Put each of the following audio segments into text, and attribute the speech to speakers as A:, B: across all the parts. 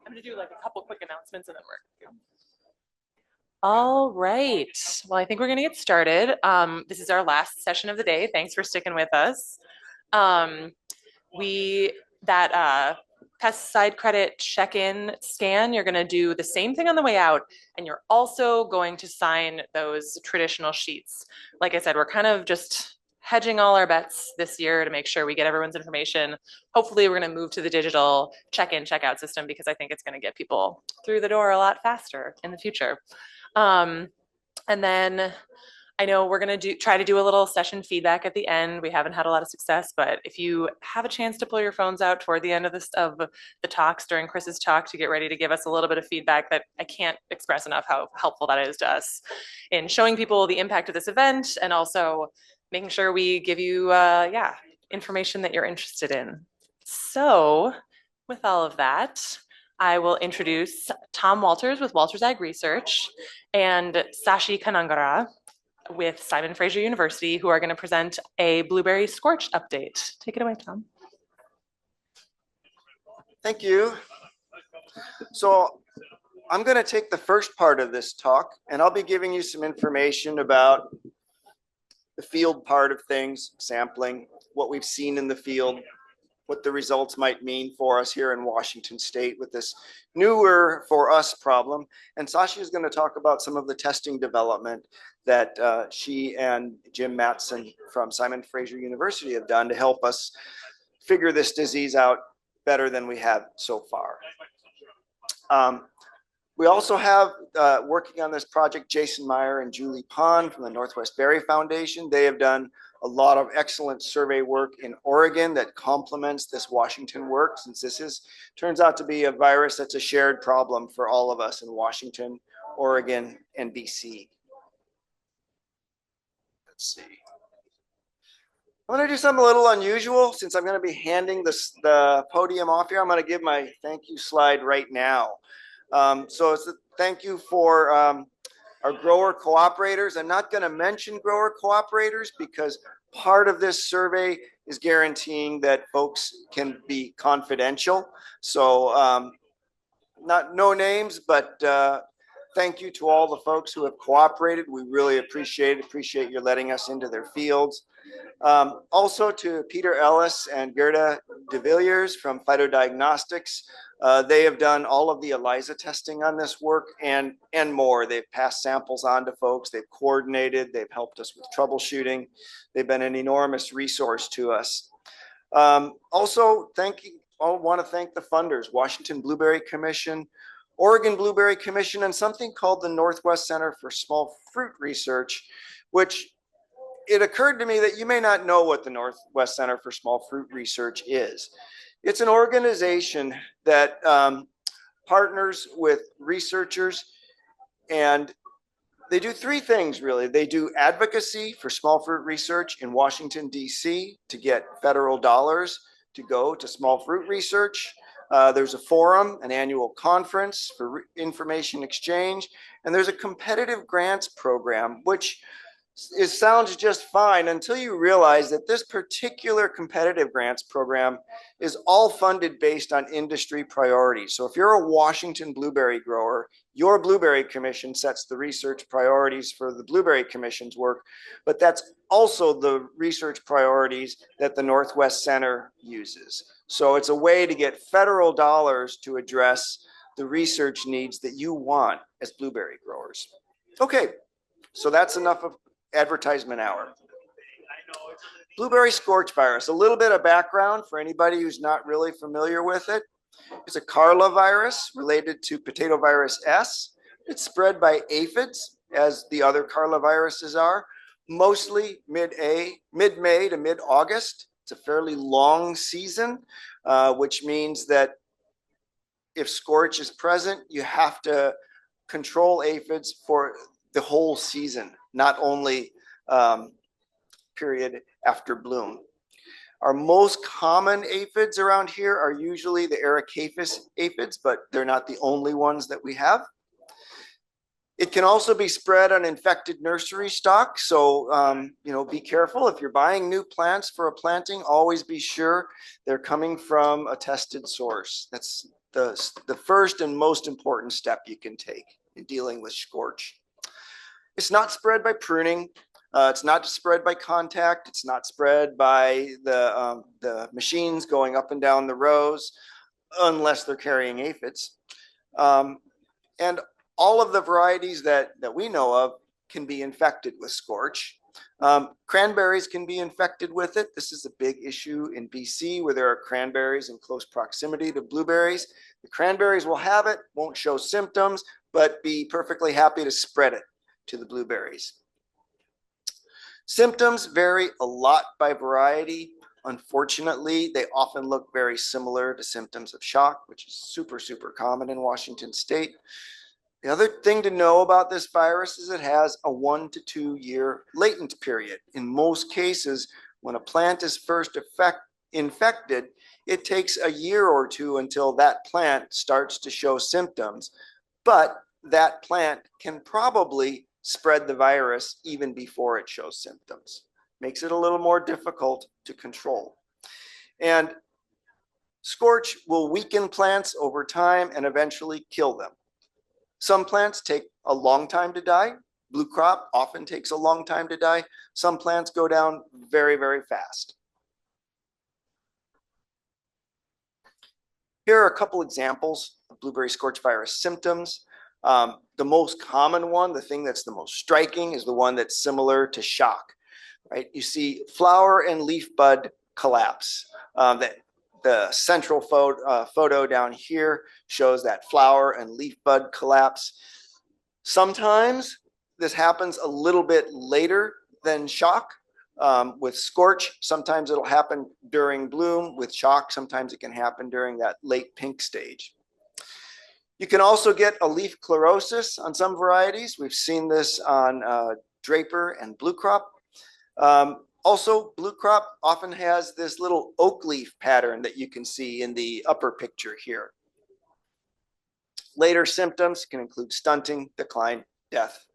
A: I'm going to do like a couple quick announcements and then we're all right. Well, I think we're going to get started. This is our last session of the day. Thanks for sticking with us. Um, that pesticide credit check-in scan, you're going to do the same thing on the way out, and you're also going to sign those traditional sheets. Like I said, we're kind of just hedging all our bets this year to make sure we get everyone's information. Hopefully, we're going to move to the digital check-in, check-out system because I think it's going to get people through the door a lot faster in the future. And then I know we're going to try to do a little session feedback at the end. We haven't had a lot of success, but if you have a chance to pull your phones out toward the end of the talks during Chris's talk to get ready to give us a little bit of feedback, that I can't express enough how helpful that is to us in showing people the impact of this event and also making sure we give you information that you're interested in. So with all of that, I will introduce Tom Walters with Walters Ag Research and Sashi Kanangara with Simon Fraser University, who are going to present a blueberry scorch update. Take it away, Tom.
B: Thank you. So I'm going to take the first part of this talk, and I'll be giving you some information about the field part of things, sampling, what we've seen in the field, what the results might mean for us here in Washington State with this newer for us problem. And Sashi is going to talk about some of the testing development that she and Jim Matson from Simon Fraser University have done to help us figure this disease out better than we have so far. We also have working on this project, Jason Meyer and Julie Pond from the Northwest Berry Foundation. They have done a lot of excellent survey work in Oregon that complements this Washington work, since this turns out to be a virus that's a shared problem for all of us in Washington, Oregon, and BC. Let's see. I'm going to do something a little unusual since I'm going to be handing the podium off here. I'm going to give my thank you slide right now. So it's a thank you for our grower cooperators. I'm not going to mention grower cooperators because part of this survey is guaranteeing that folks can be confidential. So no names, but thank you to all the folks who have cooperated. We really appreciate you letting us into their fields. Also to Peter Ellis and Gerda de Villiers from Phytodiagnostics. They have done all of the ELISA testing on this work and more. They've passed samples on to folks. They've coordinated. They've helped us with troubleshooting. They've been an enormous resource to us. Also, I want to thank the funders, Washington Blueberry Commission, Oregon Blueberry Commission, and something called the Northwest Center for Small Fruit Research, which it occurred to me that you may not know what the Northwest Center for Small Fruit Research is. It's an organization that partners with researchers, and they do three things really. They do advocacy for small fruit research in Washington, D.C. to get federal dollars to go to small fruit research. There's a forum, an annual conference for information exchange, and there's a competitive grants program, which sounds just fine until you realize that this particular competitive grants program is all funded based on industry priorities. So if you're a Washington blueberry grower, your Blueberry Commission sets the research priorities for the Blueberry Commission's work, but that's also the research priorities that the Northwest Center uses. So it's a way to get federal dollars to address the research needs that you want as blueberry growers. Okay, so that's enough of advertisement hour. Blueberry scorch virus, a little bit of background for anybody who's not really familiar with it. It's a Carla virus related to potato virus S. It's spread by aphids, as the other Carla viruses are, mostly mid-May to mid-August. It's a fairly long season, which means that if scorch is present, you have to control aphids for the whole season, not only period after bloom. Our most common aphids around here are usually the Ericaphis aphids, but they're not the only ones that we have. It can also be spread on infected nursery stock. So, be careful if you're buying new plants for a planting, always be sure they're coming from a tested source. That's the first and most important step you can take in dealing with scorch. It's not spread by pruning. It's not spread by contact. It's not spread by the machines going up and down the rows, unless they're carrying aphids. And all of the varieties that we know of can be infected with scorch. Cranberries can be infected with it. This is a big issue in BC where there are cranberries in close proximity to blueberries. The cranberries will have it, won't show symptoms, but be perfectly happy to spread it to the blueberries. Symptoms vary a lot by variety. Unfortunately, they often look very similar to symptoms of shock, which is super, super common in Washington state. The other thing to know about this virus is it has a 1 to 2 year latent period. In most cases, when a plant is first infected, it takes a year or two until that plant starts to show symptoms, but that plant can probably spread the virus even before it shows symptoms. Makes it a little more difficult to control. And scorch will weaken plants over time and eventually kill them. Some plants take a long time to die. Blue crop often takes a long time to die. Some plants go down very, very fast. Here are a couple examples of blueberry scorch virus symptoms. The most common one, the thing that's the most striking, is the one that's similar to shock, right? You see flower and leaf bud collapse. The central photo down here shows that flower and leaf bud collapse. Sometimes this happens a little bit later than shock. With scorch, sometimes it'll happen during bloom. With shock, sometimes it can happen during that late pink stage. You can also get a leaf chlorosis on some varieties. We've seen this on Draper and blue crop. Also, blue crop often has this little oak leaf pattern that you can see in the upper picture here. Later symptoms can include stunting, decline, death.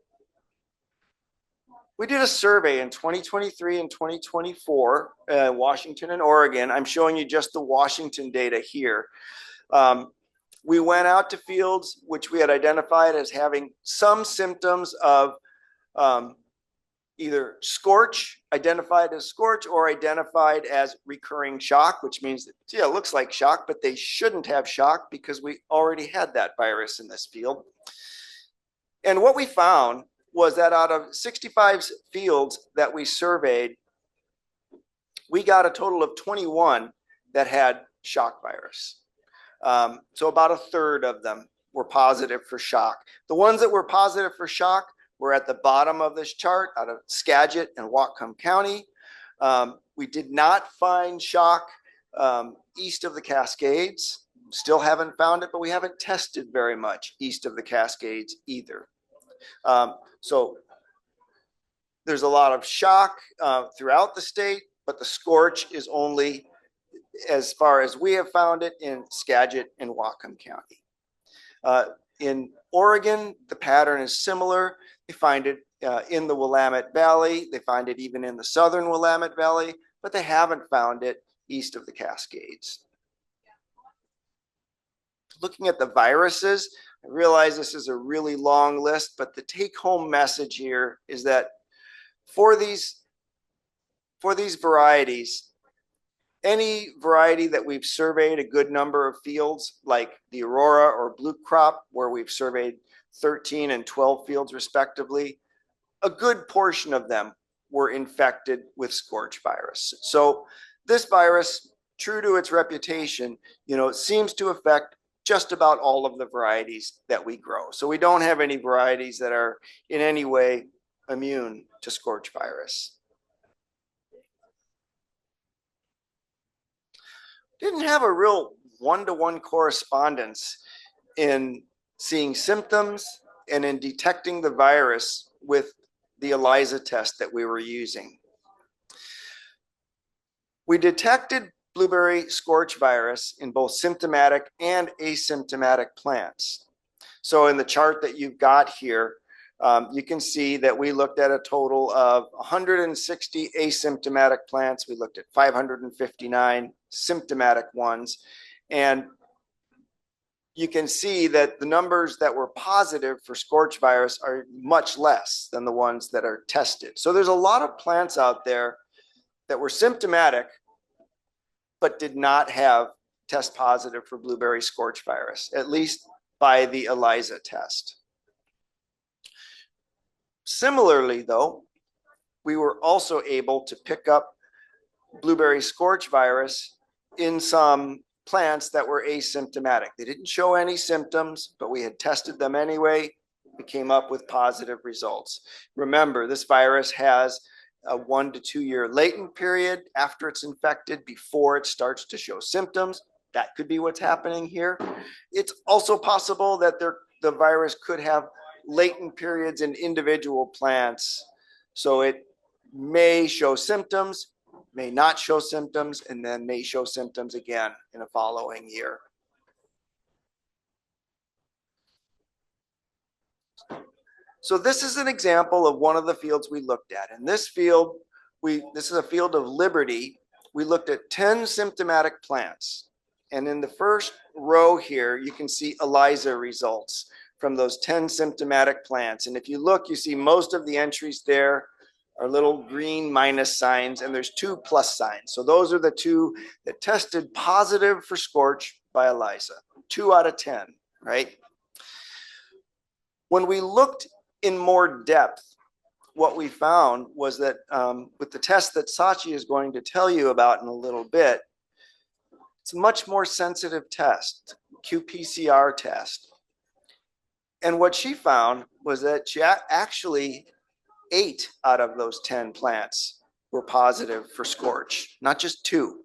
B: We did a survey in 2023 and 2024, Washington and Oregon. I'm showing you just the Washington data here. We went out to fields which we had identified as having some symptoms of either scorch, identified as scorch, or identified as recurring shock, which means that, yeah, it looks like shock, but they shouldn't have shock because we already had that virus in this field. And what we found was that out of 65 fields that we surveyed, we got a total of 21 that had shock virus. So about a third of them were positive for shock. The ones that were positive for shock were at the bottom of this chart out of Skagit and Whatcom County. We did not find shock east of the Cascades. Still haven't found it, but we haven't tested very much east of the Cascades either. So there's a lot of shock throughout the state, but the scorch is only, as far as we have found it, in Skagit and Whatcom County. In Oregon, the pattern is similar. They find it in the Willamette Valley. They find it even in the southern Willamette Valley, but they haven't found it east of the Cascades. Looking at the viruses, I realize this is a really long list, but the take-home message here is that for these varieties, any variety that we've surveyed a good number of fields, like the Aurora or blue crop, where we've surveyed 13 and 12 fields respectively, a good portion of them were infected with scorch virus. So this virus, true to its reputation, it seems to affect just about all of the varieties that we grow. So we don't have any varieties that are in any way immune to scorch virus. Didn't have a real one-to-one correspondence in seeing symptoms and in detecting the virus with the ELISA test that we were using. We detected blueberry scorch virus in both symptomatic and asymptomatic plants. So in the chart that you've got here, you can see that we looked at a total of 160 asymptomatic plants. We looked at 559 symptomatic ones. And you can see that the numbers that were positive for scorch virus are much less than the ones that are tested. So there's a lot of plants out there that were symptomatic, but did not have test positive for blueberry scorch virus, at least by the ELISA test. Similarly, though, we were also able to pick up blueberry scorch virus in some plants that were asymptomatic. They didn't show any symptoms, but we had tested them anyway. We came up with positive results. Remember, this virus has a 1 to 2 year latent period after it's infected before it starts to show symptoms. That could be what's happening here. It's also possible that the virus could have latent periods in individual plants. So it may show symptoms, may not show symptoms, and then may show symptoms again in a following year. So this is an example of one of the fields we looked at. In this field, this is a field of Liberty. We looked at 10 symptomatic plants. And in the first row here, you can see ELISA results from those 10 symptomatic plants. And if you look, you see most of the entries there are little green minus signs, and there's 2 plus signs. So those are the 2 that tested positive for scorch by ELISA, 2 out of 10, right? When we looked in more depth, what we found was that with the test that Sachi is going to tell you about in a little bit, it's a much more sensitive test, qPCR test. And what she found was that she actually 8 out of those 10 plants were positive for scorch, not just 2.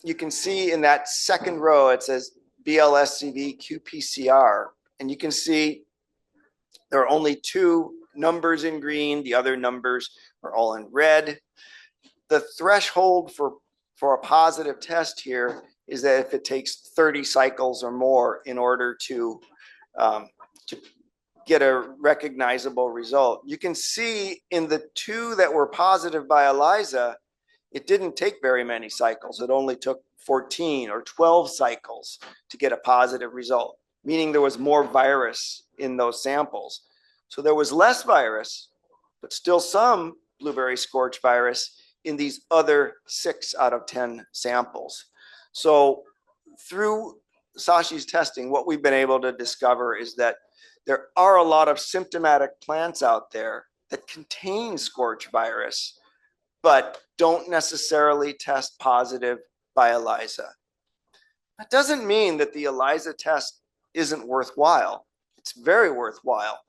B: You can see in that second row, it says BLSCV qPCR, and you can see there are only 2 numbers in green. The other numbers are all in red. The threshold for a positive test here is that if it takes 30 cycles or more in order to get a recognizable result. You can see in the 2 that were positive by ELISA, it didn't take very many cycles. It only took 14 or 12 cycles to get a positive result, meaning there was more virus in those samples. So there was less virus, but still some blueberry scorch virus in these other 6 out of 10 samples. So through Sachi's testing, what we've been able to discover is that there are a lot of symptomatic plants out there that contain scorch virus, but don't necessarily test positive by ELISA. That doesn't mean that the ELISA test isn't worthwhile. It's very worthwhile.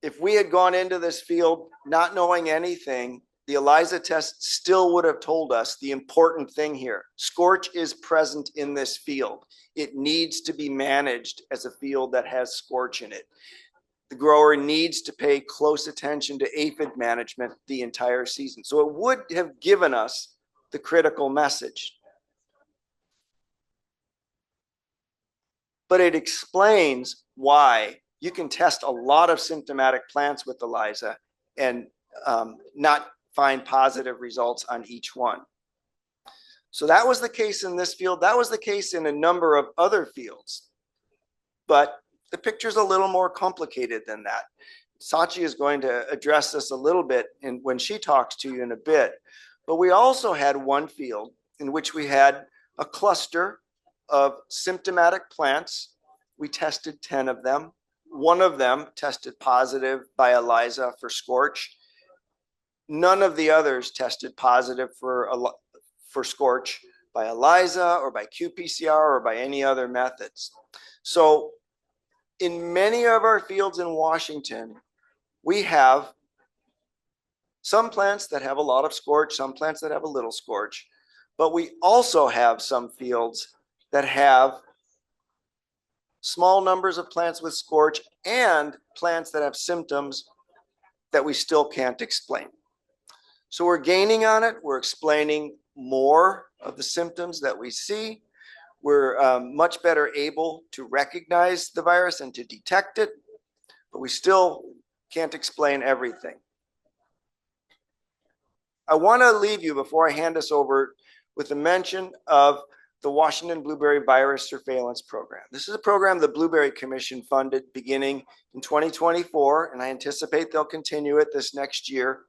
B: If we had gone into this field not knowing anything, the ELISA test still would have told us the important thing here. Scorch is present in this field. It needs to be managed as a field that has scorch in it. The grower needs to pay close attention to aphid management the entire season. So it would have given us the critical message. But it explains why you can test a lot of symptomatic plants with ELISA and not find positive results on each one. So that was the case in this field. That was the case in a number of other fields. But the picture's a little more complicated than that. Sachi is going to address this a little bit when she talks to you in a bit. But we also had one field in which we had a cluster of symptomatic plants. We tested 10 of them. One of them tested positive by ELISA for scorch. None of the others tested positive for scorch by ELISA or by qPCR or by any other methods. So in many of our fields in Washington, we have some plants that have a lot of scorch, some plants that have a little scorch, but we also have some fields that have small numbers of plants with scorch and plants that have symptoms that we still can't explain. So we're gaining on it. We're explaining more of the symptoms that we see. We're much better able to recognize the virus and to detect it, but we still can't explain everything. I want to leave you before I hand this over with a mention of the Washington Blueberry Virus Surveillance Program. This is a program the Blueberry Commission funded beginning in 2024, and I anticipate they'll continue it this next year.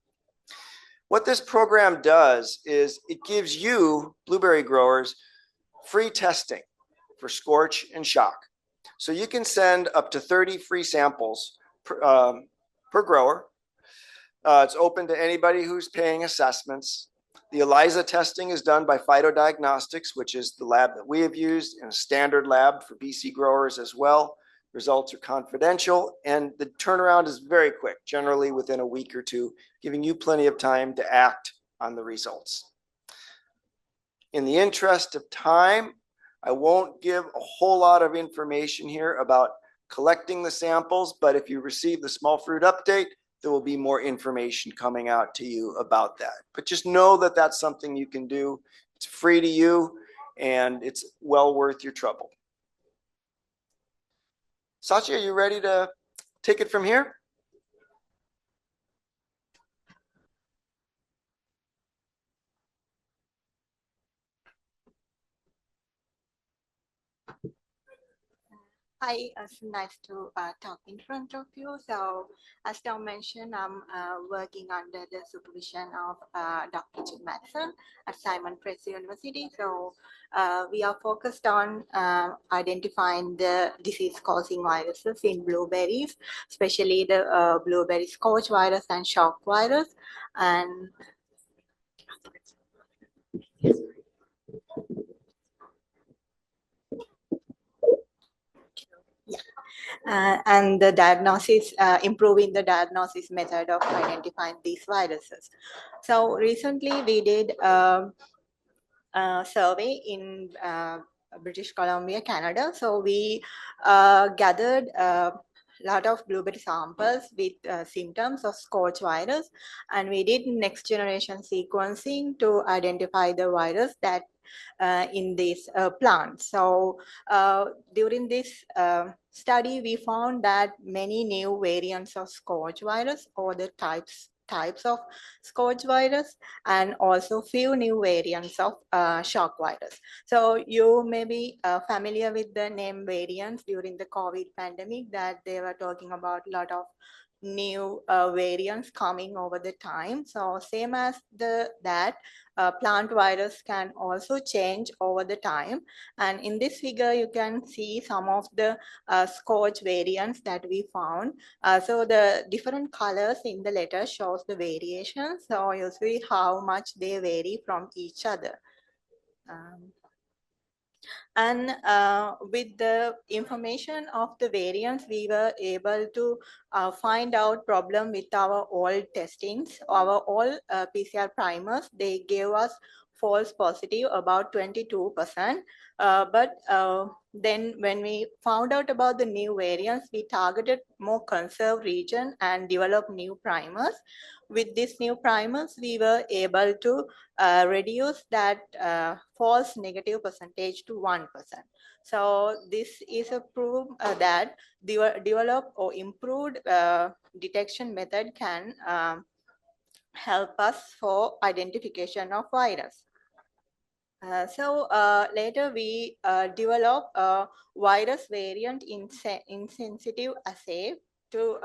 B: What this program does is it gives you, blueberry growers, free testing for scorch and shock. So you can send up to 30 free samples per grower. It's open to anybody who's paying assessments. The ELISA testing is done by Phytodiagnostics, which is the lab that we have used, and a standard lab for BC growers as well. Results are confidential, and the turnaround is very quick, generally within a week or two, giving you plenty of time to act on the results. In the interest of time, I won't give a whole lot of information here about collecting the samples, but if you receive the small fruit update, there will be more information coming out to you about that. But just know that that's something you can do. It's free to you, and it's well worth your trouble. Sachi, are you ready to take it from here?
C: Hi, it's nice to talk in front of you. So, as Tom mentioned, I'm working under the supervision of Dr. Jim Madison at Simon Fraser University. So, we are focused on identifying the disease-causing viruses in blueberries, especially the blueberry scorch virus and shock virus. And and the diagnosis, improving the diagnosis method of identifying these viruses. So recently we did a survey in British Columbia, Canada. So we gathered a lot of blueberry samples with symptoms of scorch virus, and we did next generation sequencing to identify the virus that in this plant. So during this study, we found that many new variants of scorch virus, or the types of scorch virus, and also few new variants of shock virus. So you may be familiar with the name variants during the COVID pandemic, that they were talking about a lot of new variants coming over the time. So same as that plant virus can also change over the time. And in this figure, you can see some of the scorch variants that we found. So the different colors in the letter shows the variation. So you see how much they vary from each other. And with the information of the variants, we were able to find out problem with our old testings. Our old PCR primers, they gave us false positive about 22%. But then when we found out about the new variants, we targeted more conserved region and developed new primers. With these new primers, we were able to reduce that false negative percentage to 1%. So this is a proof that developed or improved detection method can help us for identification of virus. So later we develop a virus variant insensitive assay to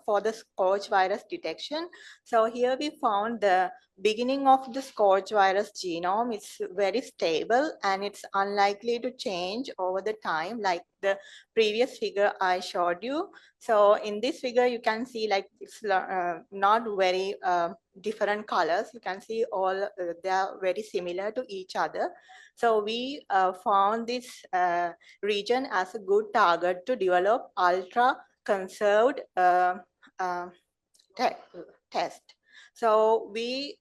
C: for the scorch virus detection. So here we found the beginning of the scorch virus genome is very stable, and it's unlikely to change over the time, like the previous figure I showed you. So in this figure, you can see like it's not very different colors. You can see all they are very similar to each other. So we found this region as a good target to develop ultra conserved test. So we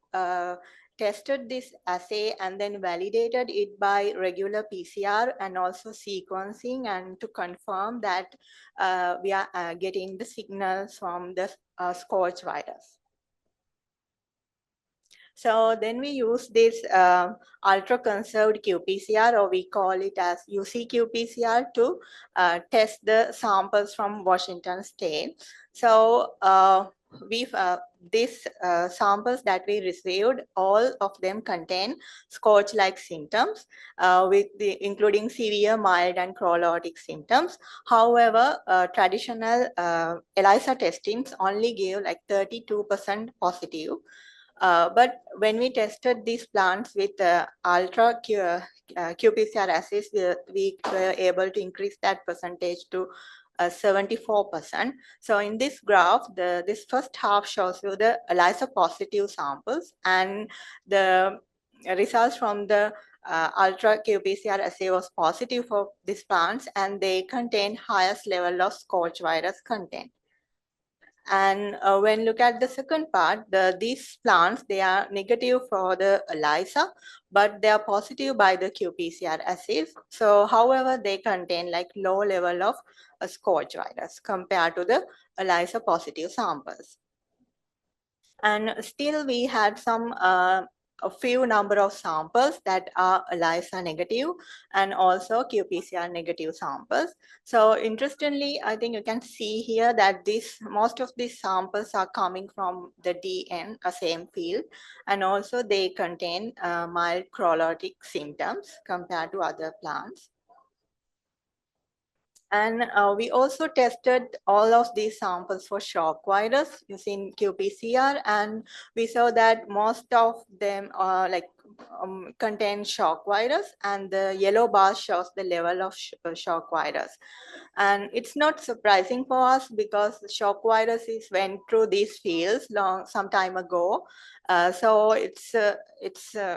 C: tested this assay and then validated it by regular PCR and also sequencing, and to confirm that we are getting the signals from the scorch virus. So then we use this ultra-conserved qPCR, or we call it as UC-qPCR, to test the samples from Washington State. So these samples that we received, all of them contain Scorch-like symptoms, including severe, mild, and chlorotic symptoms. However, traditional ELISA testings only gave like 32% positive. But when we tested these plants with ultra qPCR assays, we were able to increase that percentage to 74%. So in this graph, this first half shows you the ELISA positive samples, and the results from the ultra qPCR assay was positive for these plants, and they contain highest level of Scorch virus content. And when look at the second part, these plants, they are negative for the ELISA, but they are positive by the qPCR assays. So however, they contain like low level of Scorch virus compared to the ELISA positive samples. And still we had some a few number of samples that are ELISA negative and also qPCR negative samples. So interestingly, I think you can see here that most of these samples are coming from the DN, same field, and also they contain mild chlorotic symptoms compared to other plants. And we also tested all of these samples for shock virus using qPCR, and we saw that most of them are contain shock virus, and the yellow bar shows the level of shock virus. And it's not surprising for us because shock viruses went through these fields some time ago. So it's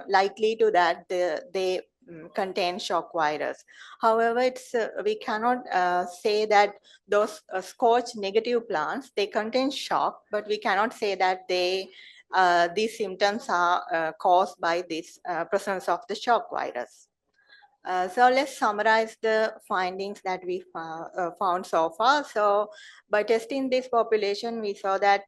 C: likely to that they contain shock virus. However, we cannot say that those Scorch negative plants, they contain shock, but we cannot say that these symptoms are caused by this presence of the shock virus. So let's summarize the findings that we found so far. So by testing this population, we saw that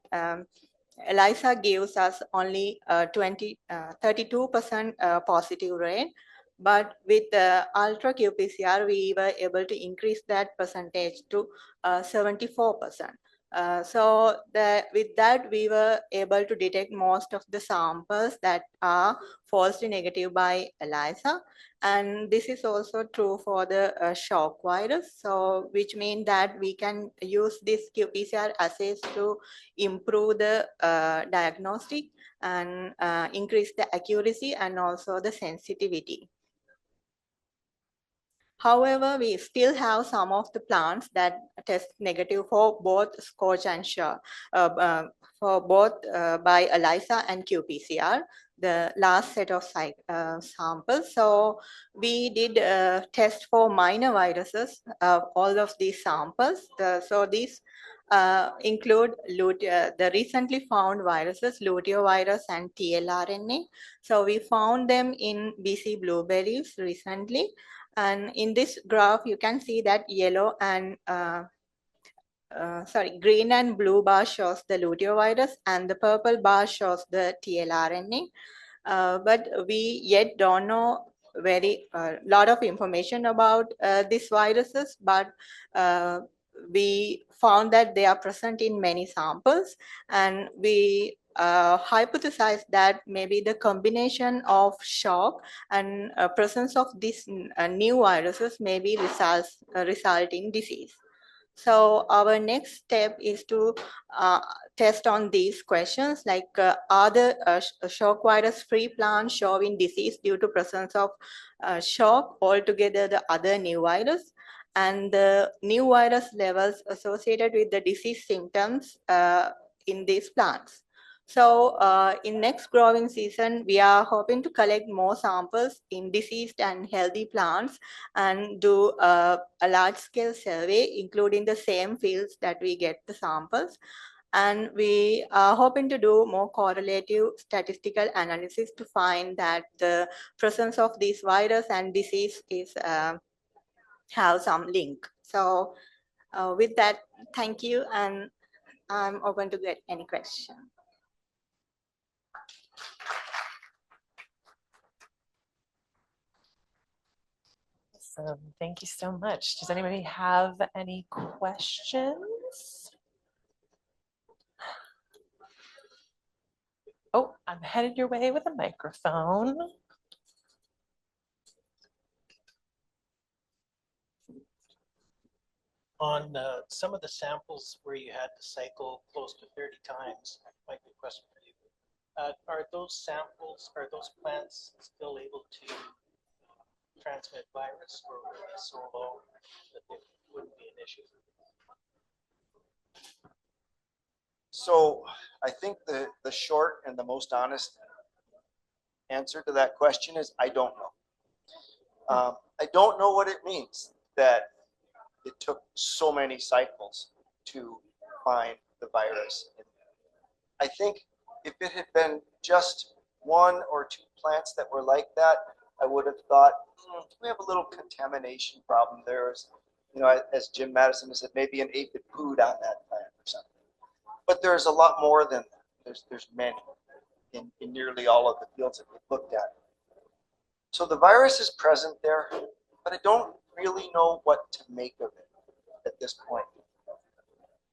C: ELISA gives us only 32% positive rate. But with the ultra qPCR, we were able to increase that percentage to 74%. So with that, we were able to detect most of the samples that are falsely negative by ELISA. And this is also true for the shock virus. So which means that we can use this qPCR assays to improve the diagnostic and increase the accuracy and also the sensitivity. However, we still have some of the plants that test negative for both Scorch and shock, for both by ELISA and qPCR, the last set of samples. So we did test for minor viruses, all of these samples. So these include the recently found viruses, luteovirus and tLRNA. So we found them in BC blueberries recently. And in this graph, you can see that yellow and green and blue bar shows the luteovirus, and the purple bar shows the tLRNA. But we yet don't know very lot of information about these viruses, but we found that they are present in many samples, and we hypothesized that maybe the combination of shock and presence of these new viruses maybe result in disease. So our next step is to test on these questions, like are the shock virus free plants showing disease due to presence of shock, altogether the other new virus, and the new virus levels associated with the disease symptoms in these plants. So in next growing season, we are hoping to collect more samples in diseased and healthy plants and do a large-scale survey, including the same fields that we get the samples. And we are hoping to do more correlative statistical analysis to find that the presence of this virus and disease is have some link. So with that, thank you, and I'm open to get any question.
A: Awesome. Thank you so much. Does anybody have any questions? Oh, I'm headed your way with a microphone.
D: On some of the samples where you had to cycle close to 30 times, might be a question for you. Are those samples, are those plants still able to transmit virus, or were they so low that they wouldn't be an issue?
B: So I think the short and the most honest answer to that question is I don't know. I don't know what it means that it took so many cycles to find the virus. I think if it had been just one or two plants that were like that, I would have thought, we have a little contamination problem there. You know, as Jim Madison said, maybe an aphid pooed on that plant or something. But there's a lot more than that. There's many in nearly all of the fields that we've looked at. So the virus is present there, but I don't really know what to make of it at this point.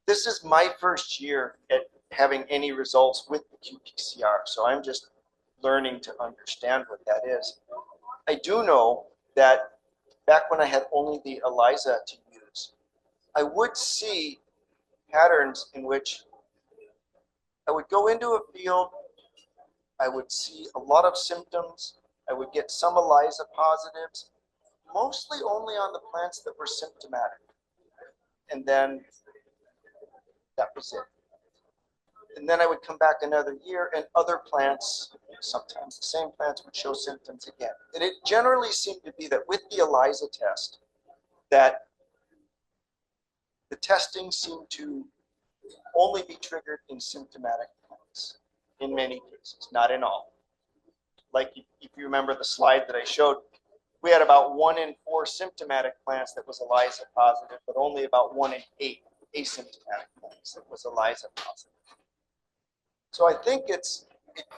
B: This is my first year at having any results with the qPCR, so I'm just learning to understand what that is. I do know that back when I had only the ELISA to use, I would see patterns in which I would go into a field, I would see a lot of symptoms, I would get some ELISA positives, mostly only on the plants that were symptomatic. And then that was it. And then I would come back another year and other plants, sometimes the same plants, would show symptoms again. And it generally seemed to be that with the ELISA test, that the testing seemed to only be triggered in symptomatic plants in many cases, not in all. Like if you remember the slide that I showed, we had about 1 in 4 symptomatic plants that was ELISA positive, but only about 1 in 8 asymptomatic plants that was ELISA positive. So I think it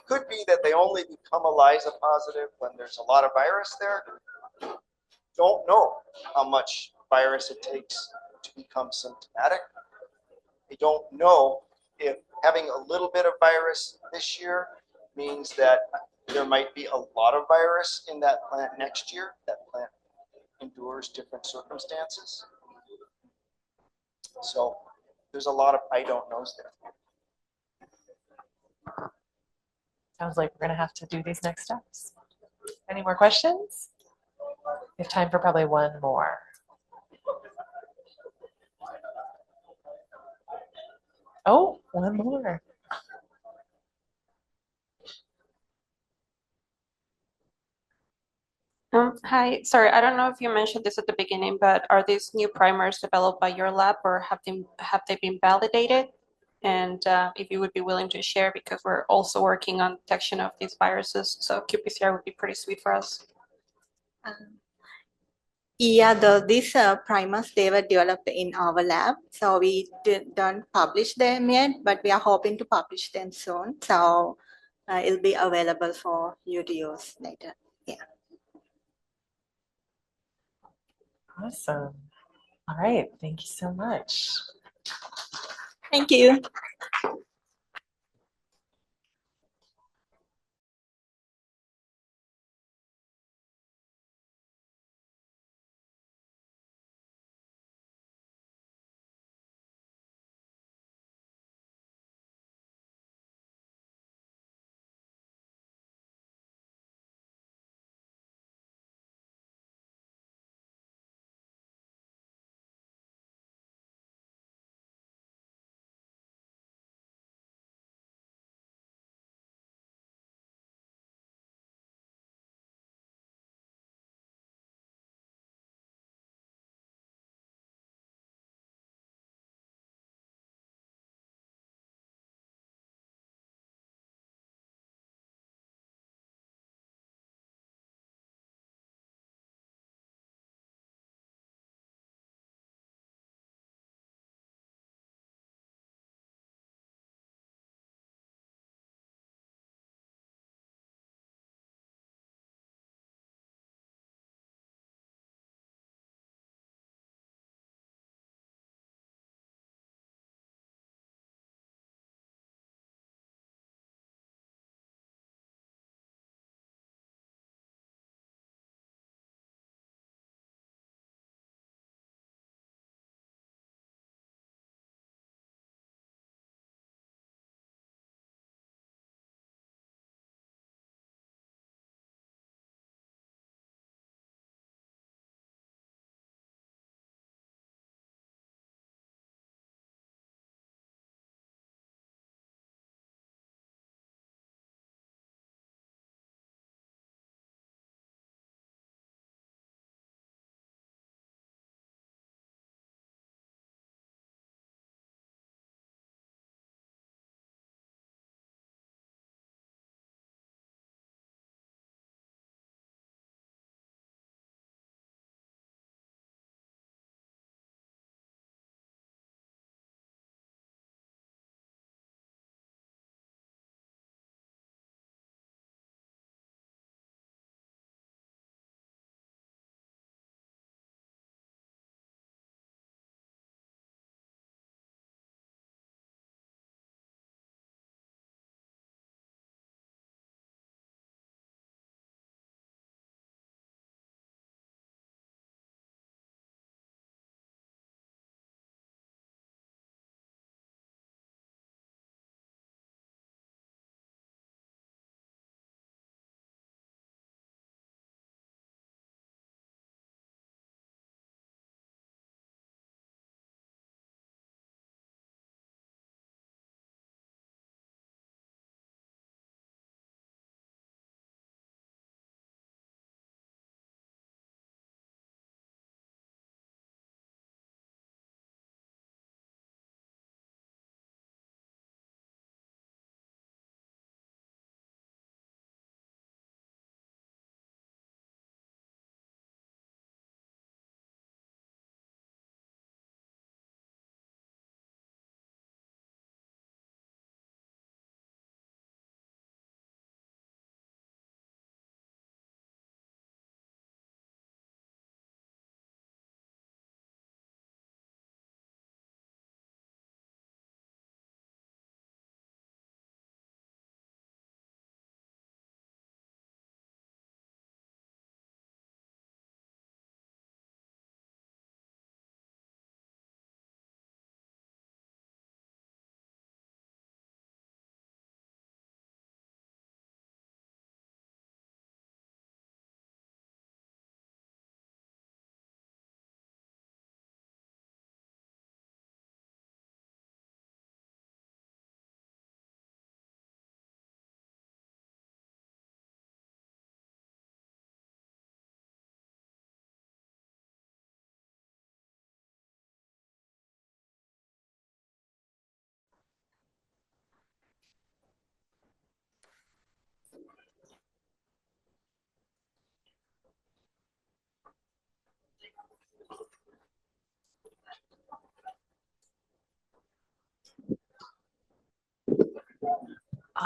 B: could be that they only become ELISA positive when there's a lot of virus there. Don't know how much virus it takes to become symptomatic. I don't know if having a little bit of virus this year means that there might be a lot of virus in that plant next year. That plant endures different circumstances. So there's a lot of I don't knows there.
A: Sounds like we're going to have to do these next steps. Any more questions? We have time for probably one more. Oh, one more.
E: Hi, sorry, I don't know if you mentioned this at the beginning, but are these new primers developed by your lab, or have they been validated? And if you would be willing to share, because we're also working on detection of these viruses, so qPCR would be pretty sweet for us.
C: Yeah, these primers, they were developed in our lab, so we don't publish them yet, but we are hoping to publish them soon. So it'll be available for you to use later. Yeah.
A: Awesome. All right. Thank you so much.
C: Thank you.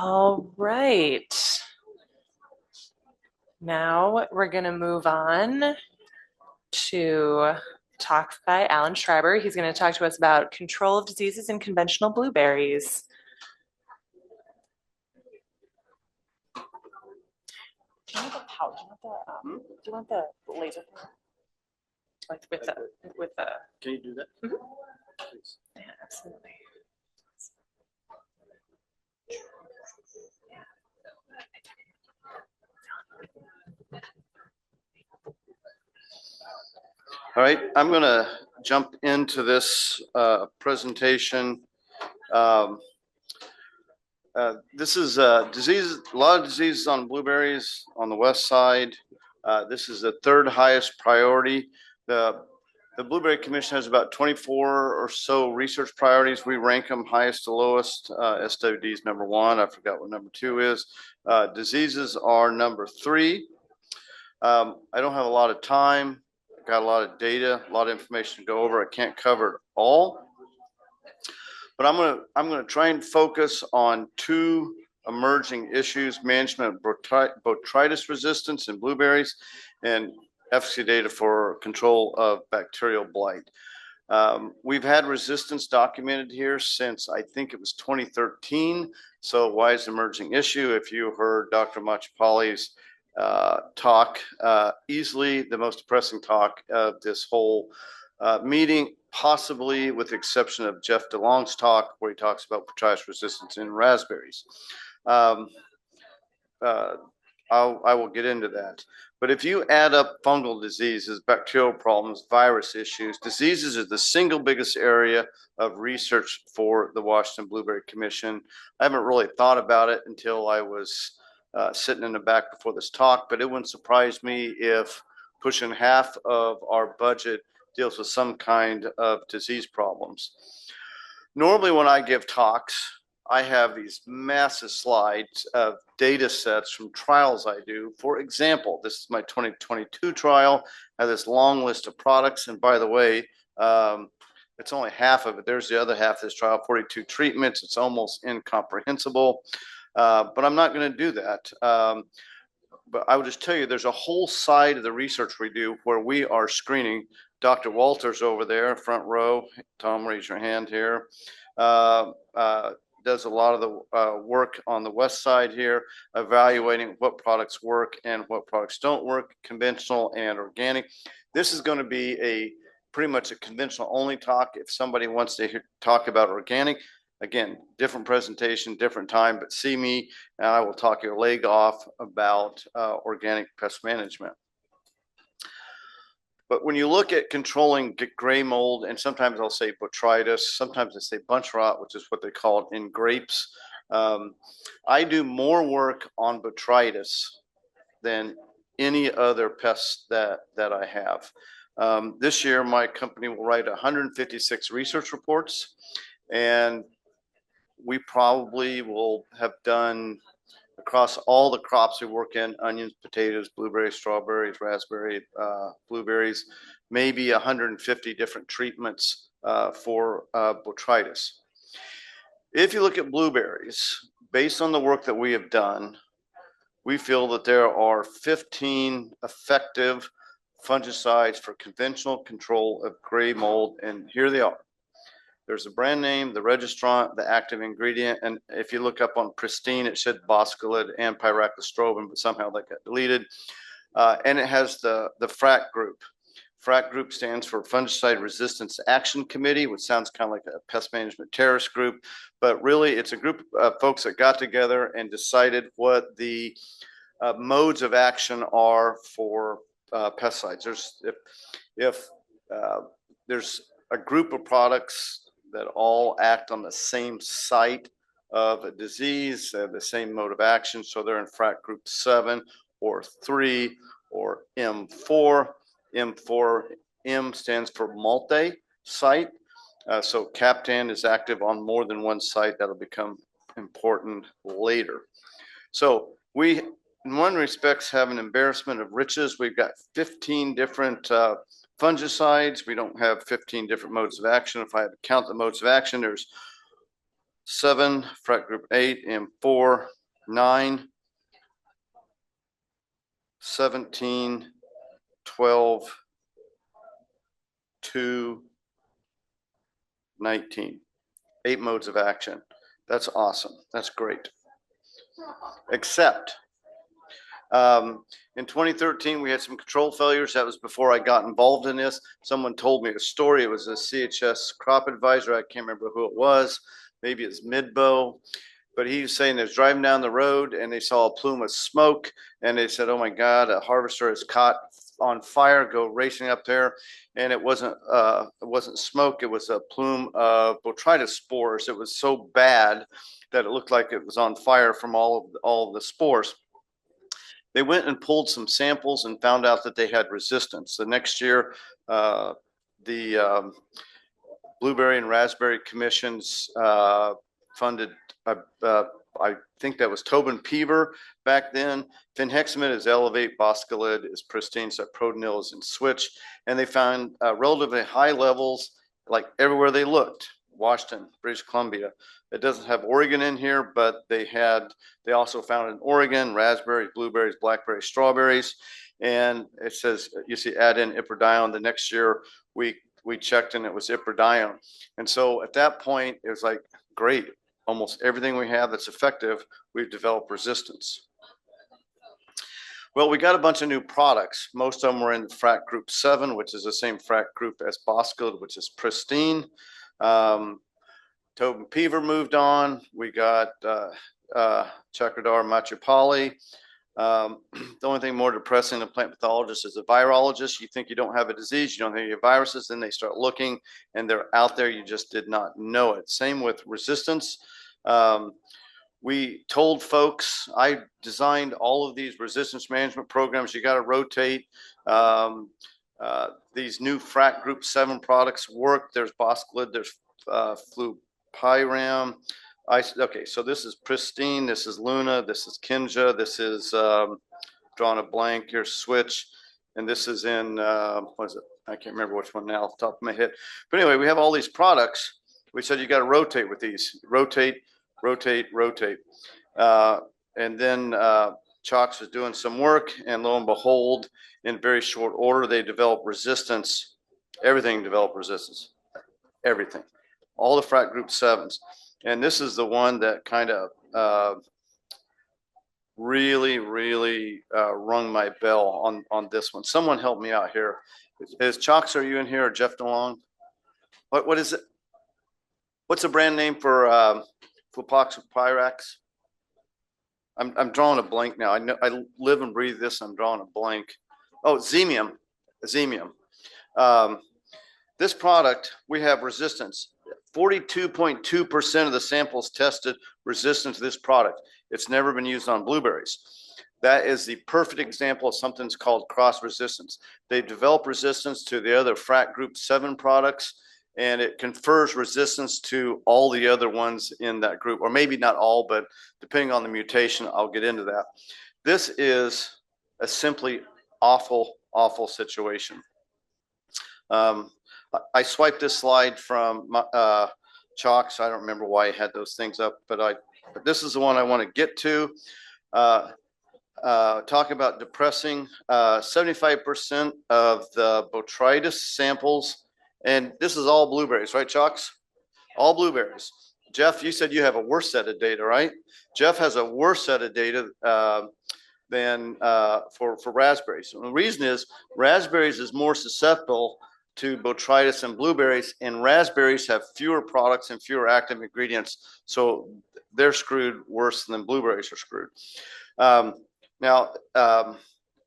A: All right. Now we're going to move on to talk by Alan Schreiber. He's going to talk to us about control of diseases in conventional blueberries. Do you want the pouch? Do you want the laser pointer? Like with the.
B: Can you do that? Please.
A: Yeah, absolutely.
F: All right, I'm going to jump into this presentation. This is disease, a lot of diseases on blueberries on the west side. This is the third highest priority. The Blueberry Commission has about 24 or so research priorities. We rank them highest to lowest. SWD is number 1. I forgot what number 2 is. Diseases are number 3. I don't have a lot of time. Got a lot of data, a lot of information to go over. I can't cover it all, but I'm gonna try and focus on 2 emerging issues: management of botrytis resistance in blueberries, and efficacy data for control of bacterial blight. We've had resistance documented here since I think it was 2013. So why is an emerging issue? If you heard Dr. Machapalli's talk, easily the most depressing talk of this whole meeting, possibly with the exception of Jeff DeLong's talk, where he talks about botrytis resistance in raspberries. I will get into that. But if you add up fungal diseases, bacterial problems, virus issues, diseases are the single biggest area of research for the Washington Blueberry Commission. I haven't really thought about it until I was sitting in the back before this talk, but it wouldn't surprise me if pushing half of our budget deals with some kind of disease problems. Normally when I give talks, I have these massive slides of data sets from trials I do. For example, this is my 2022 trial. I have this long list of products. And by the way, it's only half of it. There's the other half of this trial, 42 treatments. It's almost incomprehensible. But I'm not going to do that. But I would just tell you, there's a whole side of the research we do where we are screening. Dr. Walters over there, front row. Tom, raise your hand here. Does a lot of the work on the west side here, evaluating what products work and what products don't work, conventional and organic. This is going to be pretty much a conventional only talk. If somebody wants to talk about organic, again, different presentation, different time, but see me and I will talk your leg off about organic pest management. But when you look at controlling gray mold, and sometimes I'll say botrytis, sometimes I say bunch rot, which is what they call it in grapes. I do more work on botrytis than any other pests that I have. This year, my company will write 156 research reports, and we probably will have done, across all the crops we work in, onions, potatoes, blueberries, strawberries, raspberry, blueberries, maybe 150 different treatments for botrytis. If you look at blueberries, based on the work that we have done, we feel that there are 15 effective fungicides for conventional control of gray mold, and here they are. There's a brand name, the registrant, the active ingredient, and if you look up on Pristine, it said boscalid and pyraclostrobin, but somehow that got deleted. And it has the FRAC group. FRAC group stands for Fungicide Resistance Action Committee, which sounds kind of like a pest management terrorist group, but really it's a group of folks that got together and decided what the modes of action are for pesticides. If there's a group of products that all act on the same site of a disease, the same mode of action. So they're in FRAC group 7 or 3 or M4. M stands for multi-site. So Captan is active on more than one site. That'll become important later. So we, in one respects, have an embarrassment of riches. We've got 15 different fungicides. We don't have 15 different modes of action. If I had to count the modes of action, there's 7, FRAC group 8, M4, 9, 17, 12, 2, 19. 8 modes of action. That's awesome. That's great. Except in 2013, we had some control failures. That was before I got involved in this. Someone told me a story. It was a CHS crop advisor. I can't remember who it was. Maybe it's Midbow. But he was saying they was driving down the road and they saw a plume of smoke and they said, oh my God, a harvester is caught on fire, go racing up there. And it wasn't smoke, it was a plume of botrytis spores. It was so bad that it looked like it was on fire from all of the spores. They went and pulled some samples and found out that they had resistance. The next year, the Blueberry and Raspberry Commissions funded, I think that was Tobin Peaver back then. Finheximid is Elevate, Boscalid is Pristine, Cyprodinil is in Switch. And they found relatively high levels like everywhere they looked. Washington, British Columbia. It doesn't have Oregon in here, but they also found in Oregon, raspberries, blueberries, blackberries, strawberries. And it says, you see, add in iprodione. The next year we checked and it was iprodione. And so at that point, it was like, great, almost everything we have that's effective, we've developed resistance. Well, we got a bunch of new products. Most of them were in frac group 7, which is the same frac group as Boscalid, which is Pristine. Tobin Peaver moved on. We got Chakradar Machupali. The only thing more depressing than a plant pathologist is a virologist. You think you don't have a disease, you don't think you have viruses, then they start looking and they're out there, you just did not know it. Same with resistance. We told folks, I designed all of these resistance management programs. You got to rotate. These new frac group 7 products work. There's Boscalid, there's Flupiram. Okay, so this is Pristine, this is Luna, this is Kinja, this is drawing a blank here, Switch, and this is in, what is it? I can't remember which one now off the top of my head. But anyway, we have all these products. We said you got to rotate with these. Rotate, rotate, rotate. And then Chalks was doing some work, and lo and behold, in very short order, they developed resistance. Everything developed resistance. Everything. All the frac group 7s. And this is the one that kind of really rung my bell on this one. Someone help me out here. Is Chalks, are you in here, or Jeff DeLong? What is it? What's the brand name for Flupoxypyrax? I'm drawing a blank now. I know I live and breathe this. I'm drawing a blank. Oh, Xemium. Xemium. This product, we have resistance. 42.2% of the samples tested resistant to this product. It's never been used on blueberries. That is the perfect example of something's called cross resistance. They've developed resistance to the other frac group 7 products, and it confers resistance to all the other ones in that group, or maybe not all, but depending on the mutation, I'll get into that. This is a simply awful, awful situation. I swiped this slide from Chalks. I don't remember why I had those things up, but this is the one I want to get to. Talk about depressing. 75% of the botrytis samples, and this is all blueberries, right, Chalks? All blueberries. Jeff, you said you have a worse set of data, right? Jeff has a worse set of data than for raspberries. And the reason is raspberries is more susceptible to botrytis and blueberries, and raspberries have fewer products and fewer active ingredients, so they're screwed worse than blueberries are screwed. Now,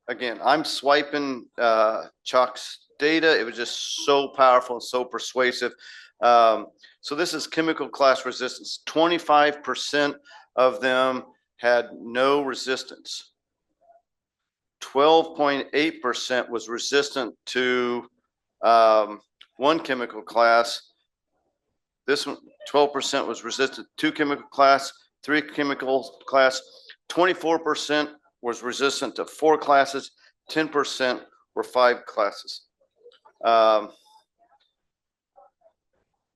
F: again, I'm swiping Chalk's data. It was just so powerful and so persuasive. So this is chemical class resistance. 25% of them had no resistance. 12.8% was resistant to one chemical class. This one, 12% was resistant to 2 chemical class, 3 chemical class. 24% was resistant to 4 classes. 10% were 5 classes.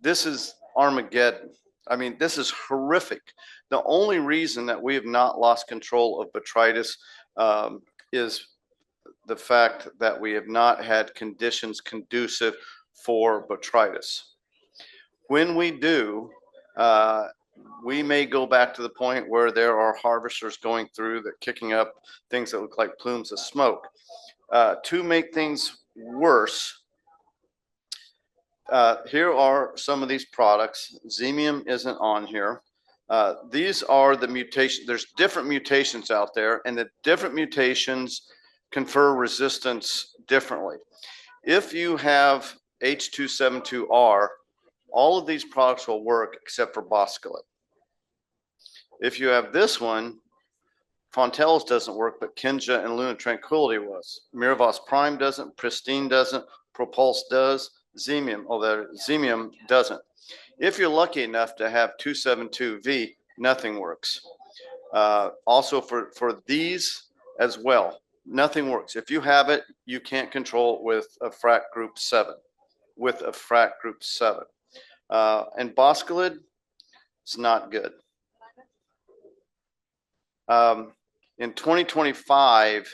F: This is Armageddon. I mean, this is horrific. The only reason that we have not lost control of botrytis is the fact that we have not had conditions conducive for botrytis. When we do, we may go back to the point where there are harvesters going through that kicking up things that look like plumes of smoke. To make things worse, here are some of these products. Xemium isn't on here. These are the mutations. There's different mutations out there, and the different mutations confer resistance differently. If you have H272R, all of these products will work except for boscalid. If you have this one, Fontell's doesn't work, but Kinja and Luna Tranquility was. Miravoss Prime doesn't, Pristine doesn't, Propulse does, Xemium, although Xemium doesn't. If you're lucky enough to have 272V, nothing works. Also for these as well, nothing works. If you have it, you can't control it with a frac group 7. And boscalid, it's not good. In 2025,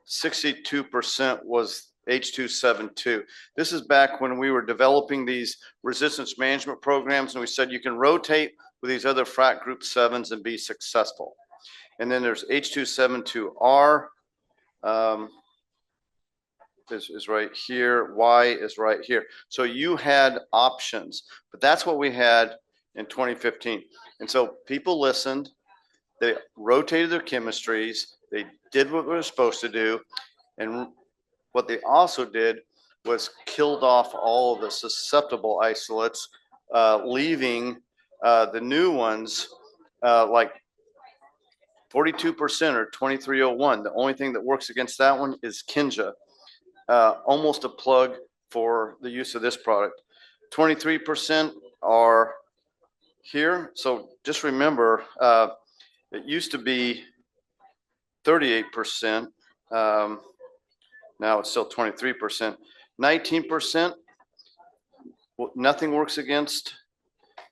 F: 62% was H272. This is back when we were developing these resistance management programs, and we said you can rotate with these other frac group 7s and be successful. And then there's H272R is right here. Y is right here. So you had options, but that's what we had in 2015. And so people listened. They rotated their chemistries. They did what they were supposed to do. And what they also did was killed off all of the susceptible isolates, leaving the new ones like 42% or 2301. The only thing that works against that one is Kinja. Almost a plug for the use of this product. 23% are here. So just remember, it used to be 38%. Now it's still 23%. 19%, nothing works against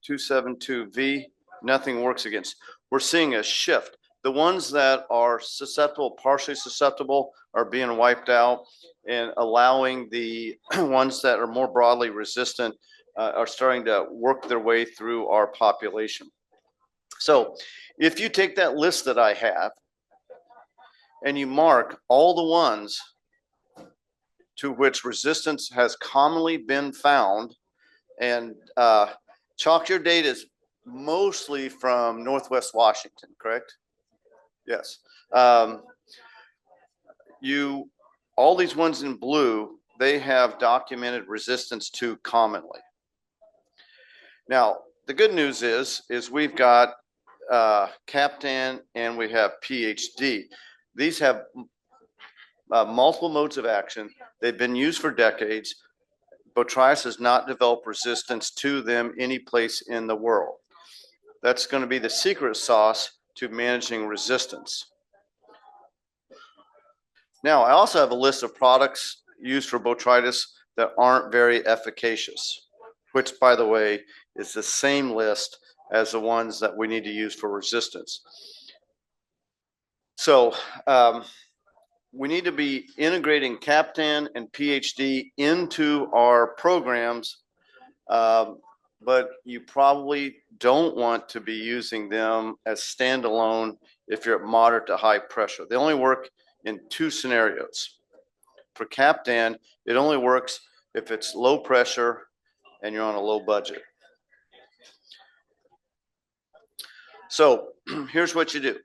F: 272V. Nothing works against. We're seeing a shift. The ones that are susceptible, partially susceptible, are being wiped out, and allowing the ones that are more broadly resistant are starting to work their way through our population. So if you take that list that I have and you mark all the ones to which resistance has commonly been found, and Chalk, your data is mostly from Northwest Washington, correct? Yes. All these ones in blue, they have documented resistance to commonly. Now, the good news is we've got Captan and we have PhD. These have multiple modes of action. They've been used for decades. Botrytis has not developed resistance to them any place in the world. That's going to be the secret sauce to managing resistance. Now, I also have a list of products used for botrytis that aren't very efficacious, which, by the way, is the same list as the ones that we need to use for resistance. So we need to be integrating Captan and PhD into our programs, but you probably don't want to be using them as standalone if you're at moderate to high pressure. They only work in 2 scenarios. For Captan, it only works if it's low pressure and you're on a low budget. So here's what you do.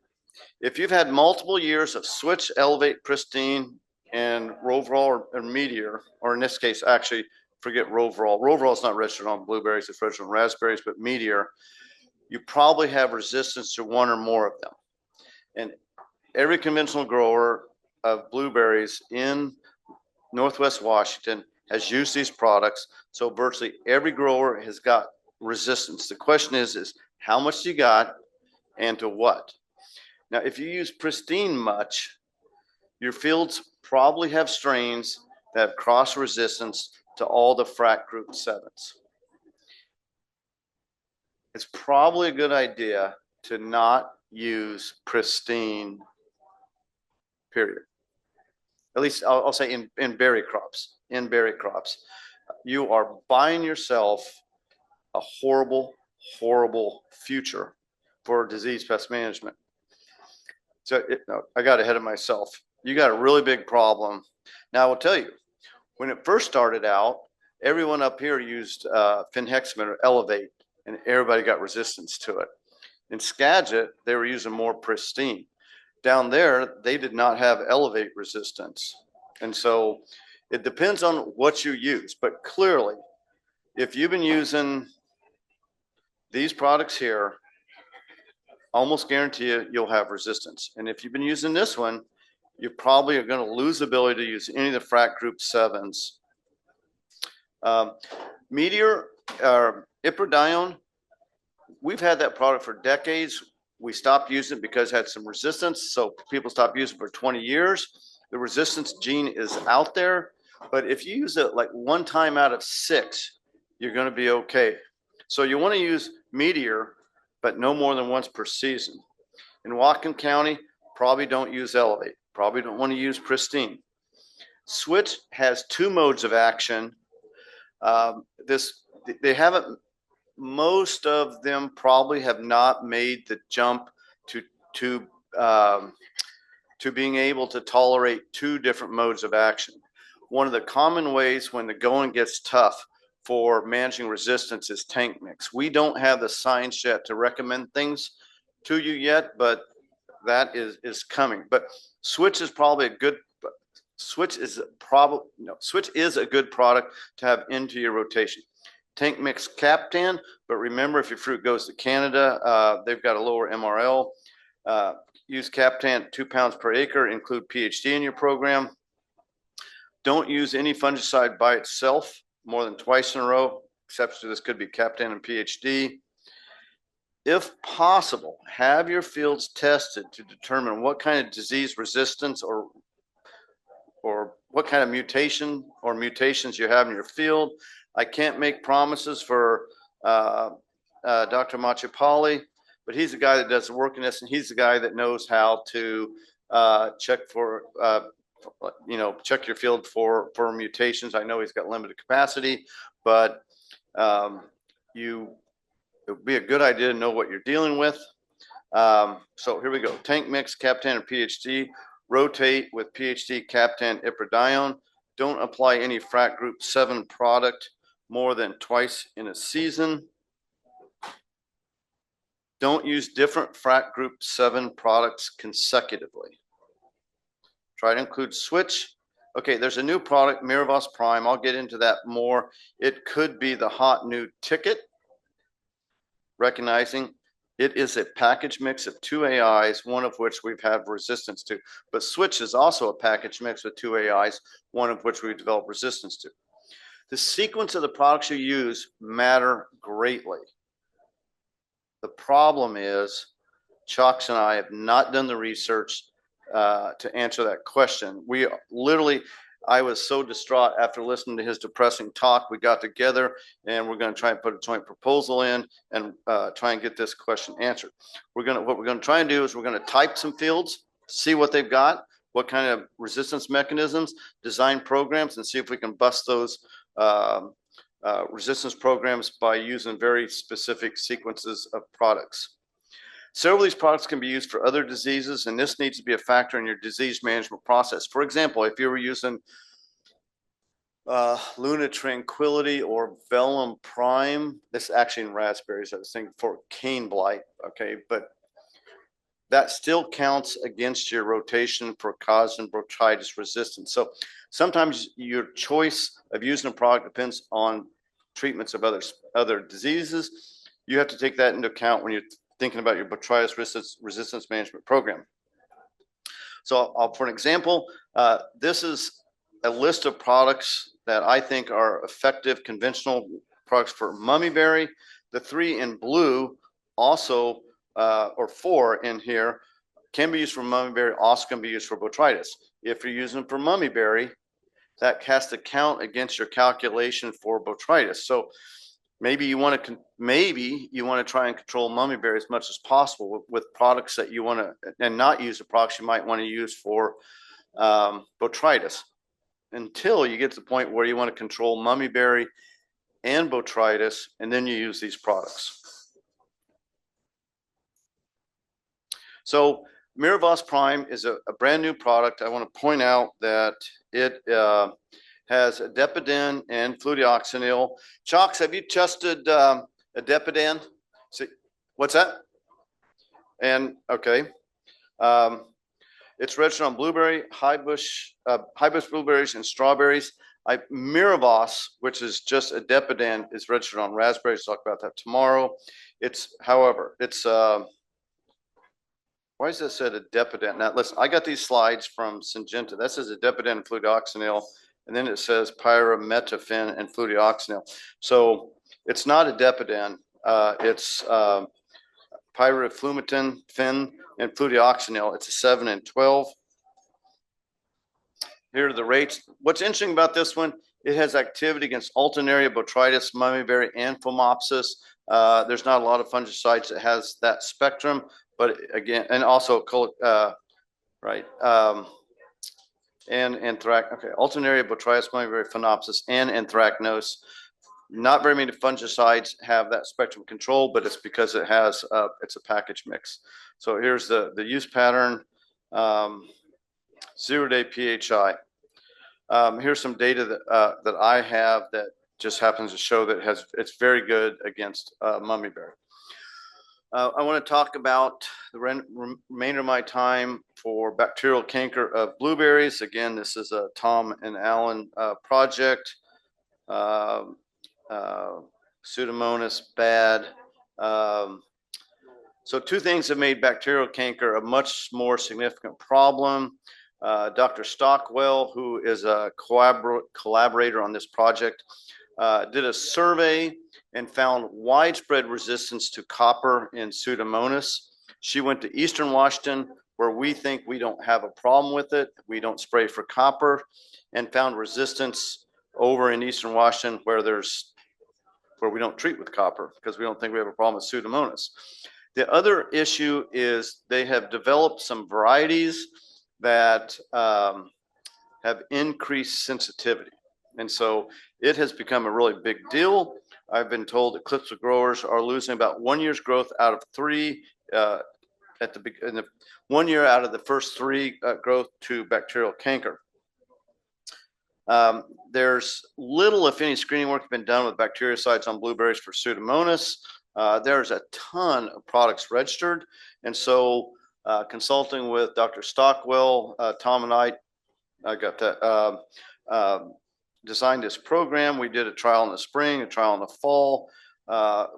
F: If you've had multiple years of Switch, Elevate, Pristine, and Roverall or Meteor, or in this case, actually, forget Roverall. Roverall is not registered on blueberries, it's registered on raspberries, but Meteor, you probably have resistance to one or more of them. And every conventional grower of blueberries in Northwest Washington has used these products. So virtually every grower has got resistance. The question is how much you got and to what? Now, if you use Pristine much, your fields probably have strains that have cross resistance to all the frac group 7s. it's probably a good idea to not use pristine, period. At least I'll say in berry crops. In berry crops, you are buying yourself a horrible, horrible future for disease pest management. So no, I got ahead of myself. You got a really big problem. Now I will tell you, when it first started out, everyone up here used Finhexamid or Elevate, and everybody got resistance to it. In Skagit, they were using more pristine. Down there, they did not have Elevate resistance. And so it depends on what you use. But clearly, if you've been using these products here, almost guarantee you'll have resistance. And if you've been using this one, you probably are going to lose the ability to use any of the frac group 7s. Meteor or Iprodione, we've had that product for decades. We stopped using it because it had some resistance. So people stopped using it for 20 years. The resistance gene is out there. But if you use it like 1 time out of 6, you're going to be okay. So you want to use Meteor, but no more than once per season. In Whatcom County, probably don't use Elevate. Probably don't want to use Pristine. Switch has 2 modes of action. They haven't. Most of them probably have not made the jump to being able to tolerate 2 different modes of action. One of the common ways when the going gets tough for managing resistance is tank mix. We don't have the science yet to recommend things to you yet, but that is coming. But Switch is probably a good. Switch is a good product to have into your rotation. Tank mix Captan, but remember if your fruit goes to Canada, they've got a lower MRL. Use Captan 2 pounds per acre, include PhD in your program. Don't use any fungicide by itself more than twice in a row. Exception to this could be Captan and PhD. If possible, have your fields tested to determine what kind of disease resistance or what kind of mutation or mutations you have in your field. I can't make promises for Dr. Machipali, but he's the guy that does the work in this, and he's the guy that knows how to check your field for mutations. I know he's got limited capacity, but it would be a good idea to know what you're dealing with. So here we go. Tank mix, Captan, and PhD. Rotate with PhD, Captan, Iprodione. Don't apply any frac group 7 product more than twice in a season. Don't use different frac group 7 products consecutively. Try to include Switch. Okay, there's a new product, Miravoss Prime. I'll get into that more. It could be the hot new ticket. Recognizing it is a package mix of 2 AIs, one of which we've had resistance to. But Switch is also a package mix with 2 AIs, one of which we've developed resistance to. The sequence of the products you use matter greatly. The problem is Chalks and I have not done the research to answer that question. We literally, I was so distraught after listening to his depressing talk. We got together and we're going to try and put a joint proposal in and try and get this question answered. What we're going to try and do is we're going to type some fields, see what they've got, what kind of resistance mechanisms, design programs, and see if we can bust those resistance programs by using very specific sequences of products. Several of these products can be used for other diseases, and this needs to be a factor in your disease management process. For example, if you were using Luna Tranquility or Vellum Prime, this actually in raspberries, I was thinking for cane blight, okay, but that still counts against your rotation for causing botrytis resistance. So sometimes your choice of using a product depends on treatments of other diseases. You have to take that into account when you're thinking about your botrytis resistance management program. So for an example, this is a list of products that I think are effective conventional products for mummyberry. The 3 in blue also, or 4 in here, can be used for mummyberry, also can be used for botrytis. If you're using them for mummyberry, that has to count against your calculation for botrytis. So Maybe you want to try and control mummyberry as much as possible with products that you want to, and not use the products you might want to use for botrytis, until you get to the point where you want to control mummyberry and botrytis, and then you use these products. So Miravoss Prime is a brand new product. I want to point out that it has adepidin and fludeoxonil. Chalks, have you tested adepidin? See, what's that? And okay, it's registered on blueberry, high bush blueberries, and strawberries. Miravoss, which is just adepidin, is registered on raspberries. Talk about that tomorrow. However, why is this said adepidin? Now, listen, I got these slides from Syngenta. That says adepidin and fludeoxonil, and then it says pyrimethamine and fludeoxonil. So it's not adepidin. It's pyriflumetin, and fludeoxonil. It's a 7 and 12. Here are the rates. What's interesting about this one, it has activity against alternaria, botrytis, mummyberry, and phomopsis. There's not a lot of fungicides that has that spectrum, but again, and also and anthracnose. Okay, alternaria, botrytis, mummyberry, phomopsis, and anthracnose. Not very many fungicides have that spectrum control, but it's because it has it's a package mix. So here's the use pattern. 0-day PHI. Here's some data that I have that just happens to show that it's very good against mummyberry. I want to talk about the remainder of my time for bacterial canker of blueberries. Again, this is a Tom and Alan project. Pseudomonas bad. So two things have made bacterial canker a much more significant problem. Dr. Stockwell, who is a collaborator on this project, did a survey and found widespread resistance to copper in Pseudomonas. She went to Eastern Washington, where we think we don't have a problem with it. We don't spray for copper, and found resistance over in Eastern Washington where we don't treat with copper because we don't think we have a problem with Pseudomonas. The other issue is they have developed some varieties that have increased sensitivity. And so it has become a really big deal. I've been told that Clipsal growers are losing about 1 year's growth out of 3 in the 1 year out of the first 3 growth to bacterial canker. There's little, if any, screening work been done with bactericides on blueberries for Pseudomonas. There's a ton of products registered. And so consulting with Dr. Stockwell, Tom and I got that, designed this program. We did a trial in the spring, a trial in the fall.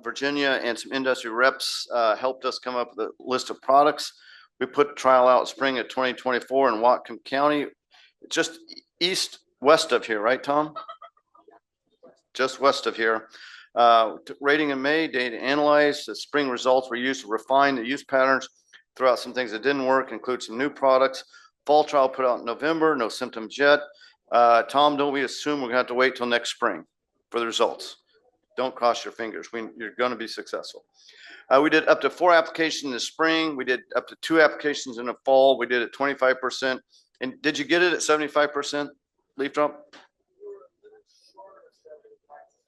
F: Virginia and some industry reps helped us come up with a list of products. We put the trial out spring of 2024 in Whatcom County, just west of here, right, Tom? Just west of here. Rating in May, data analyzed. The spring results were used to refine the use patterns, throw out some things that didn't work, include some new products. Fall trial put out in November, no symptoms yet. Tom, don't we assume we're gonna have to wait till next spring for the results? Don't cross your fingers. You're gonna be successful. We did up to 4 applications in the spring. We did up to 2 applications in the fall. We did it 25%. And did you get it at 75% leaf drop?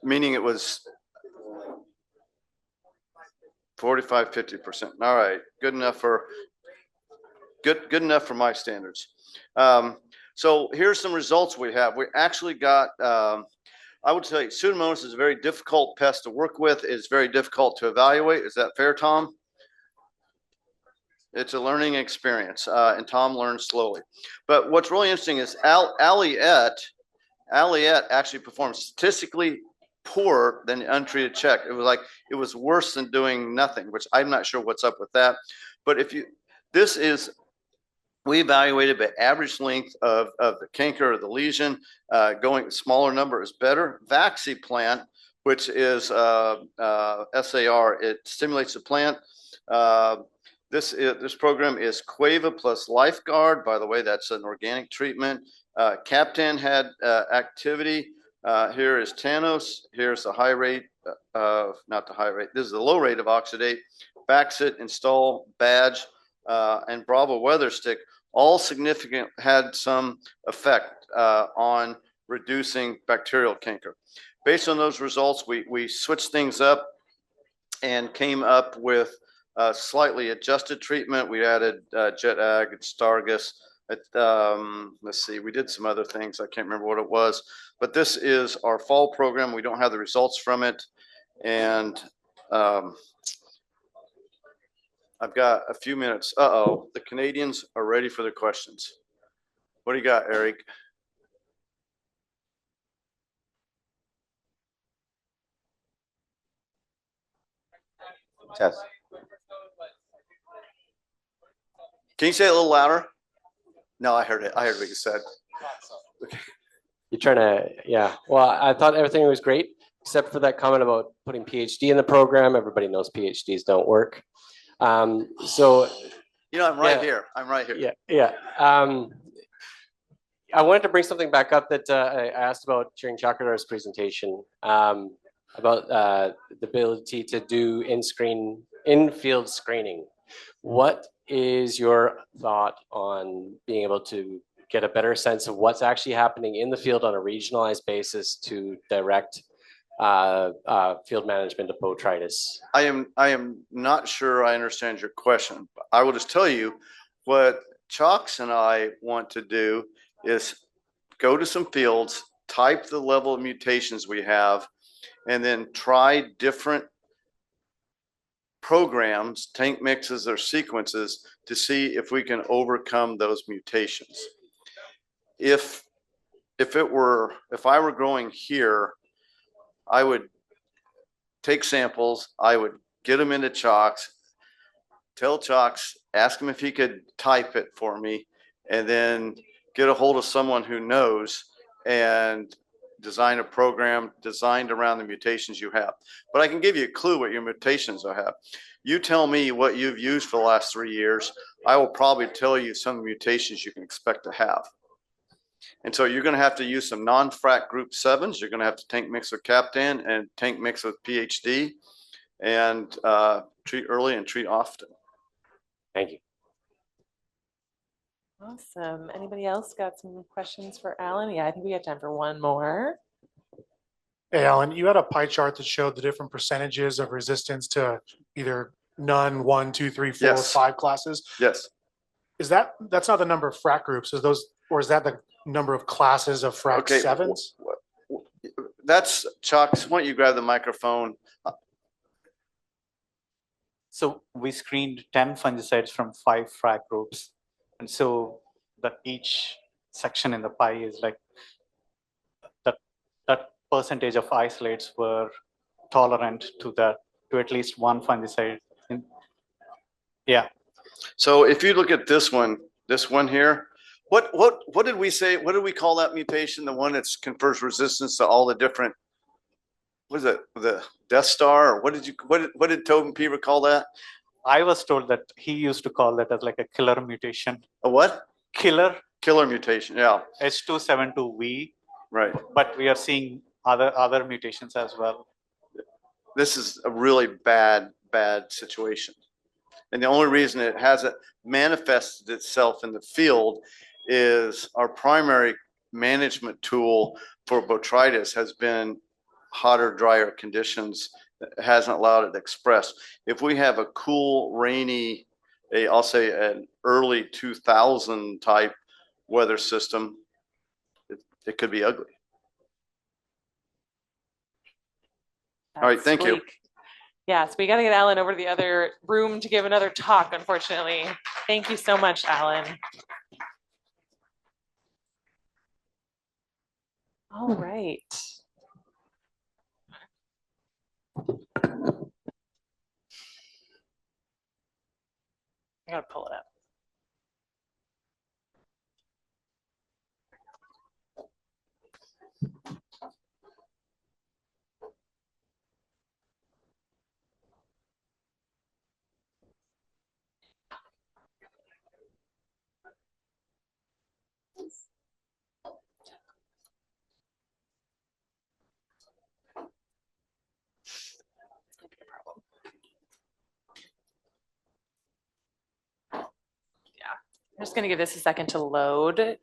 F: Meaning it was 45, 50%. All right, good enough for my standards. So here's some results we have. We actually got, I would tell you, Pseudomonas is a very difficult pest to work with. It's very difficult to evaluate. Is that fair, Tom? It's a learning experience, and Tom learns slowly. But what's really interesting is Alliette actually performed statistically poorer than the untreated check. It was worse than doing nothing, which I'm not sure what's up with that. But we evaluated the average length of the canker or the lesion. Going smaller number is better. Vaxiplant, which is SAR, it stimulates the plant. This program is Quava plus Lifeguard. By the way, that's an organic treatment. Captan had activity. Here is Tanos. Here's the high rate of, not the high rate, this is the low rate of oxidate, Baxit, Install, Badge, and Bravo Weather Stick, all significant, had some effect on reducing bacterial canker. Based on those results, we switched things up and came up with a slightly adjusted treatment. We added Jet Ag and Stargus. Let's see, we did some other things. I can't remember what it was, but this is our fall program. We don't have the results from it. And I've got a few minutes. Uh-oh, the Canadians are ready for the questions. What do you got, Eric?
G: Yes.
F: Can you say it a little louder? No, I heard it. I heard what you said.
G: You're trying to, yeah. Well, I thought everything was great, except for that comment about putting PhD in the program. Everybody knows PhDs don't work. So,
F: You know, I'm right
G: Yeah.
F: here. I'm right here.
G: yeah, yeah. I wanted to bring something back up that I asked about during Chakradar's presentation about the ability to do in-field screening. What is your thought on being able to get a better sense of what's actually happening in the field on a regionalized basis to direct field management of botrytis?
F: I am not sure I understand your question. But I will just tell you what Chalks and I want to do is go to some fields, type the level of mutations we have, and then try different programs, tank mixes or sequences to see if we can overcome those mutations. If I were growing here, I would take samples, I would get them into Chalks, tell Chalks, ask him if he could type it for me, and then get a hold of someone who knows and design a program designed around the mutations you have. But I can give you a clue what your mutations will have. You tell me what you've used for the last 3 years, I will probably tell you some mutations you can expect to have. And so you're going to have to use some non-frac group 7s. You're going to have to tank mix with Captan and tank mix with PhD and treat early and treat often.
G: Thank you.
A: Awesome. Anybody else got some questions for Alan? Yeah, I think we have time for one more.
H: Hey, Alan, you had a pie chart that showed the different percentages of resistance to either none, 1, 2, 3, 4,
F: Yes.
H: 5 classes.
F: Yes.
H: That's not the number of frac groups? Or is that the number of classes of frac
F: Okay.
H: 7s?
F: That's Chalks. Why don't you grab the microphone?
I: So we screened 10 fungicides from 5 frac groups. And so that each section in the pie is like that percentage of isolates were tolerant to at least one fungicide. Yeah.
F: So if you look at this one here, what did we say? What did we call that mutation? The one that confers resistance to all the different, what is it? The Death Star, or what did Tobin Peaver call that?
I: I was told that he used to call that as like a killer mutation.
F: A what?
I: Killer
F: Mutation. Yeah.
I: H272V.
F: Right.
I: But we are seeing other mutations as well.
F: This is a really bad situation. And the only reason it hasn't manifested itself in the field is our primary management tool for botrytis has been hotter, drier conditions that hasn't allowed it to express. If we have a cool, rainy, I'll say an early 2000 type weather system, it could be ugly. All right, thank you.
A: Yes, we got to get Alan over to the other room to give another talk, unfortunately. Thank you so much, Alan. All right. I gotta pull it up. I'm just going to give this a second to load.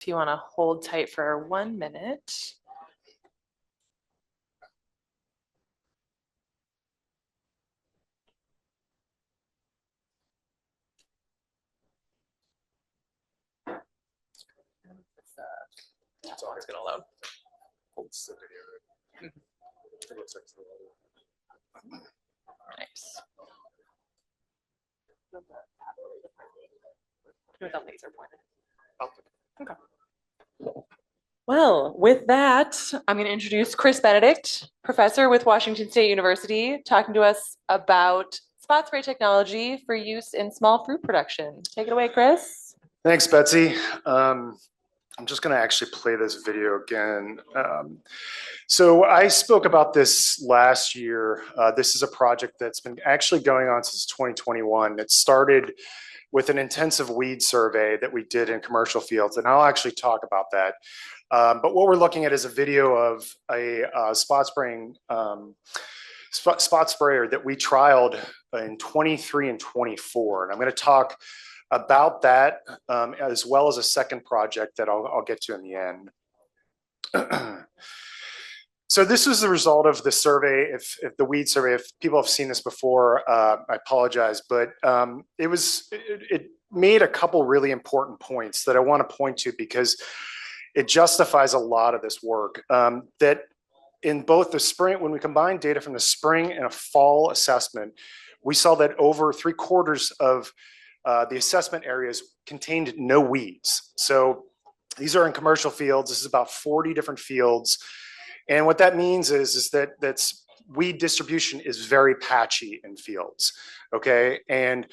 A: If you want to hold tight for 1 minute. That's always going to load. Nice. With the laser pointer. Okay. Well, with that, I'm going to introduce Chris Benedict, professor with Washington State University, talking to us about spot spray technology for use in small fruit production. Take it away, Chris.
J: Thanks, Betsy.
H: I'm just going to actually play this video again. So I spoke about this last year. This is a project that's been actually going on since 2021. It started with an intensive weed survey that we did in commercial fields, and I'll actually talk about that. But what we're looking at is a video of a spot sprayer that we trialed in 23 and 24. And I'm going to talk about that as well as a second project that I'll get to in the end. So this was the result of the survey. If the weed survey, if people have seen this before, I apologize, but it made a couple really important points that I want to point to because it justifies a lot of this work. That in both the spring, when we combined data from the spring and a fall assessment, we saw that over 3/4 of the assessment areas contained no weeds. So these are in commercial fields. This is about 40 different fields. And what that means is that weed distribution is very patchy in fields, okay? And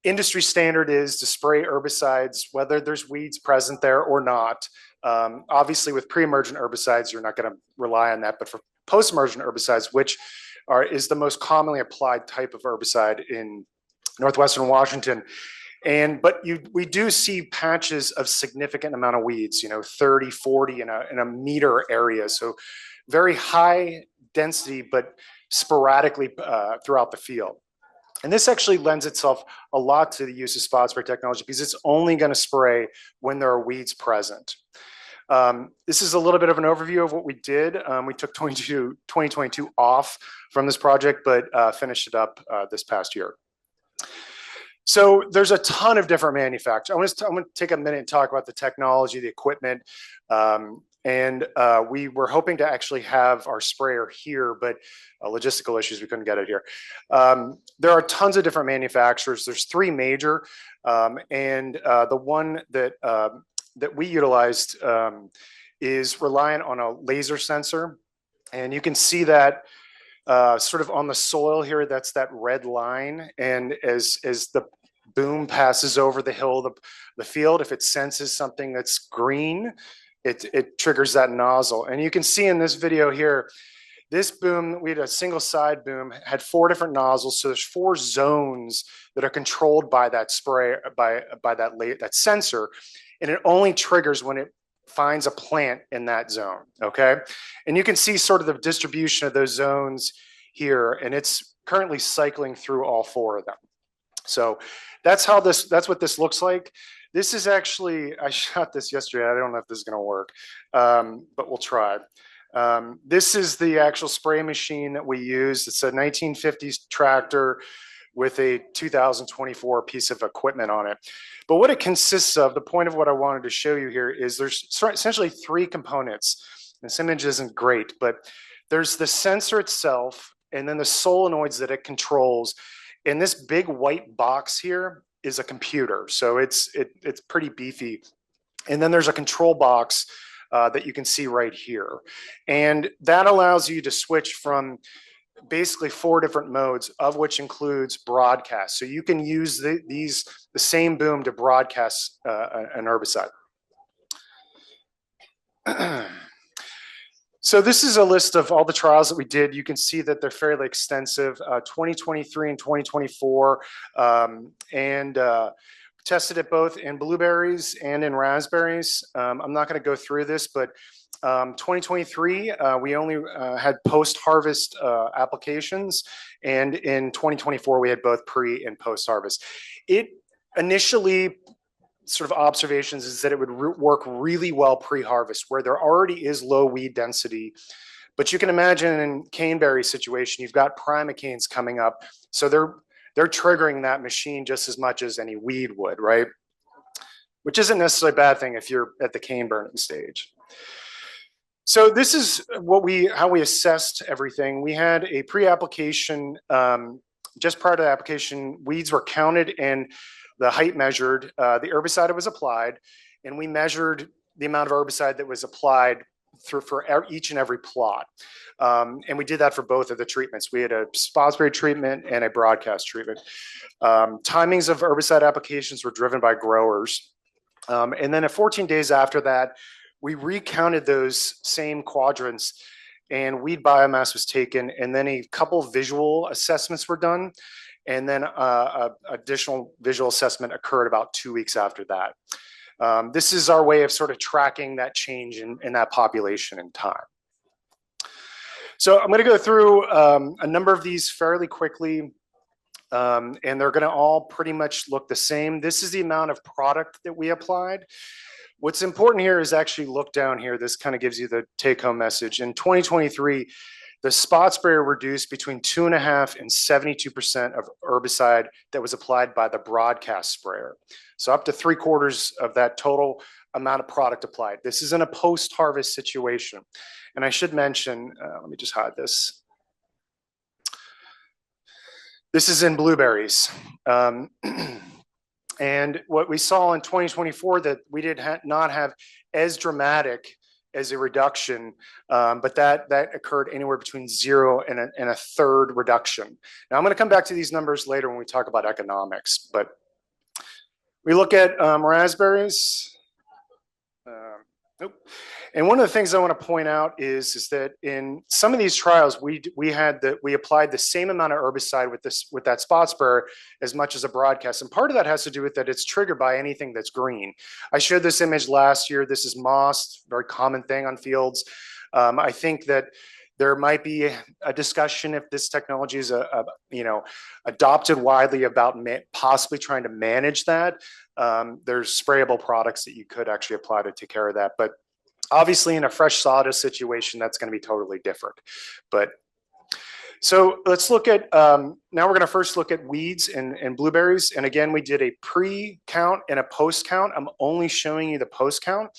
H: industry standard is to spray herbicides, whether there's weeds present there or not. Obviously, with pre-emergent herbicides, you're not going to rely on that. But for post-emergent herbicides, which is the most commonly applied type of herbicide in northwestern Washington, but we do see patches of significant amount of weeds, 30, 40 in a meter area. So very high density, but sporadically throughout the field. And this actually lends itself a lot to the use of spot spray technology because it's only going to spray when there are weeds present. This is a little bit of an overview of what we did. We took 2022 off from this project, but finished it up this past year. So there's a ton of different manufacturers. I'm going to take a minute and talk about the technology, the equipment. We were hoping to actually have our sprayer here, but logistical issues, we couldn't get it here. There are tons of different manufacturers. There's 3 major, the one that we utilized is reliant on a laser sensor. And you can see that sort of on the soil here, that's that red line. And as the boom passes over the hill of the field, if it senses something that's green, it triggers that nozzle. And you can see in this video here, this boom, we had a single side boom, had 4 different nozzles. So there's 4 zones that are controlled by that spray, by that sensor. And it only triggers when it finds a plant in that zone, okay? And you can see sort of the distribution of those zones here, and it's currently cycling through all 4 of them. So that's what this looks like. This is actually, I shot this yesterday. I don't know if this is gonna work, but we'll try. This is the actual spray machine that we use. It's a 1950s tractor with a 2024 piece of equipment on it. But what it consists of, the point of what I wanted to show you here is there's essentially 3 components. This image isn't great, but there's the sensor itself, and then the solenoids that it controls. And this big white box here is a computer. So it's pretty beefy. And then there's a control box that you can see right here. And that allows you to switch from basically 4 different modes, of which includes broadcast. So you can use the same boom to broadcast an herbicide. So this is a list of all the trials that we did. You can see that they're fairly extensive, 2023 and 2024, tested it both in blueberries and in raspberries. I'm not going to go through this, but 2023, we only had post-harvest applications, and in 2024, we had both pre and post-harvest. It initially, sort of observations is that it would work really well pre-harvest, where there already is low weed density. But you can imagine in caneberry situation, you've got primocanes coming up, so they're triggering that machine just as much as any weed would, right? Which isn't necessarily a bad thing if you're at the cane burning stage. So this is how we assessed everything. We had a pre-application, just prior to the application, weeds were counted and the height measured, the herbicide that was applied, and we measured the amount of herbicide that was applied for each and every plot. And we did that for both of the treatments. We had a spot spray treatment and a broadcast treatment. Timings of herbicide applications were driven by growers. And then at 14 days after that, we recounted those same quadrants and weed biomass was taken, and then a couple visual assessments were done. And then additional visual assessment occurred about 2 weeks after that. This is our way of sort of tracking that change in that population in time. So I'm going to go through a number of these fairly quickly, and they're going to all pretty much look the same. This is the amount of product that we applied. What's important here is actually look down here. This kind of gives you the take-home message. In 2023, the spot sprayer reduced between 2.5% and 72% of herbicide that was applied by the broadcast sprayer. So up to 3/4 of that total amount of product applied. This is in a post-harvest situation. And I should mention, let me just hide this. This is in blueberries. And what we saw in 2024 that we did not have as dramatic as a reduction, but that occurred anywhere between 0 and a third reduction. Now I'm going to come back to these numbers later when we talk about economics, but we look at raspberries. Nope. And one of the things I want to point out is that in some of these trials, we applied the same amount of herbicide with that spot sprayer as much as a broadcast. And part of that has to do with that it's triggered by anything that's green. I showed this image last year. This is moss, very common thing on fields. I think that there might be a discussion if this technology is adopted widely about possibly trying to manage that. There's sprayable products that you could actually apply to take care of that. But obviously in a fresh sawdust situation, that's going to be totally different. But so let's look at, now we're going to first look at weeds and blueberries. And again, we did a pre-count and a post-count. I'm only showing you the post-count.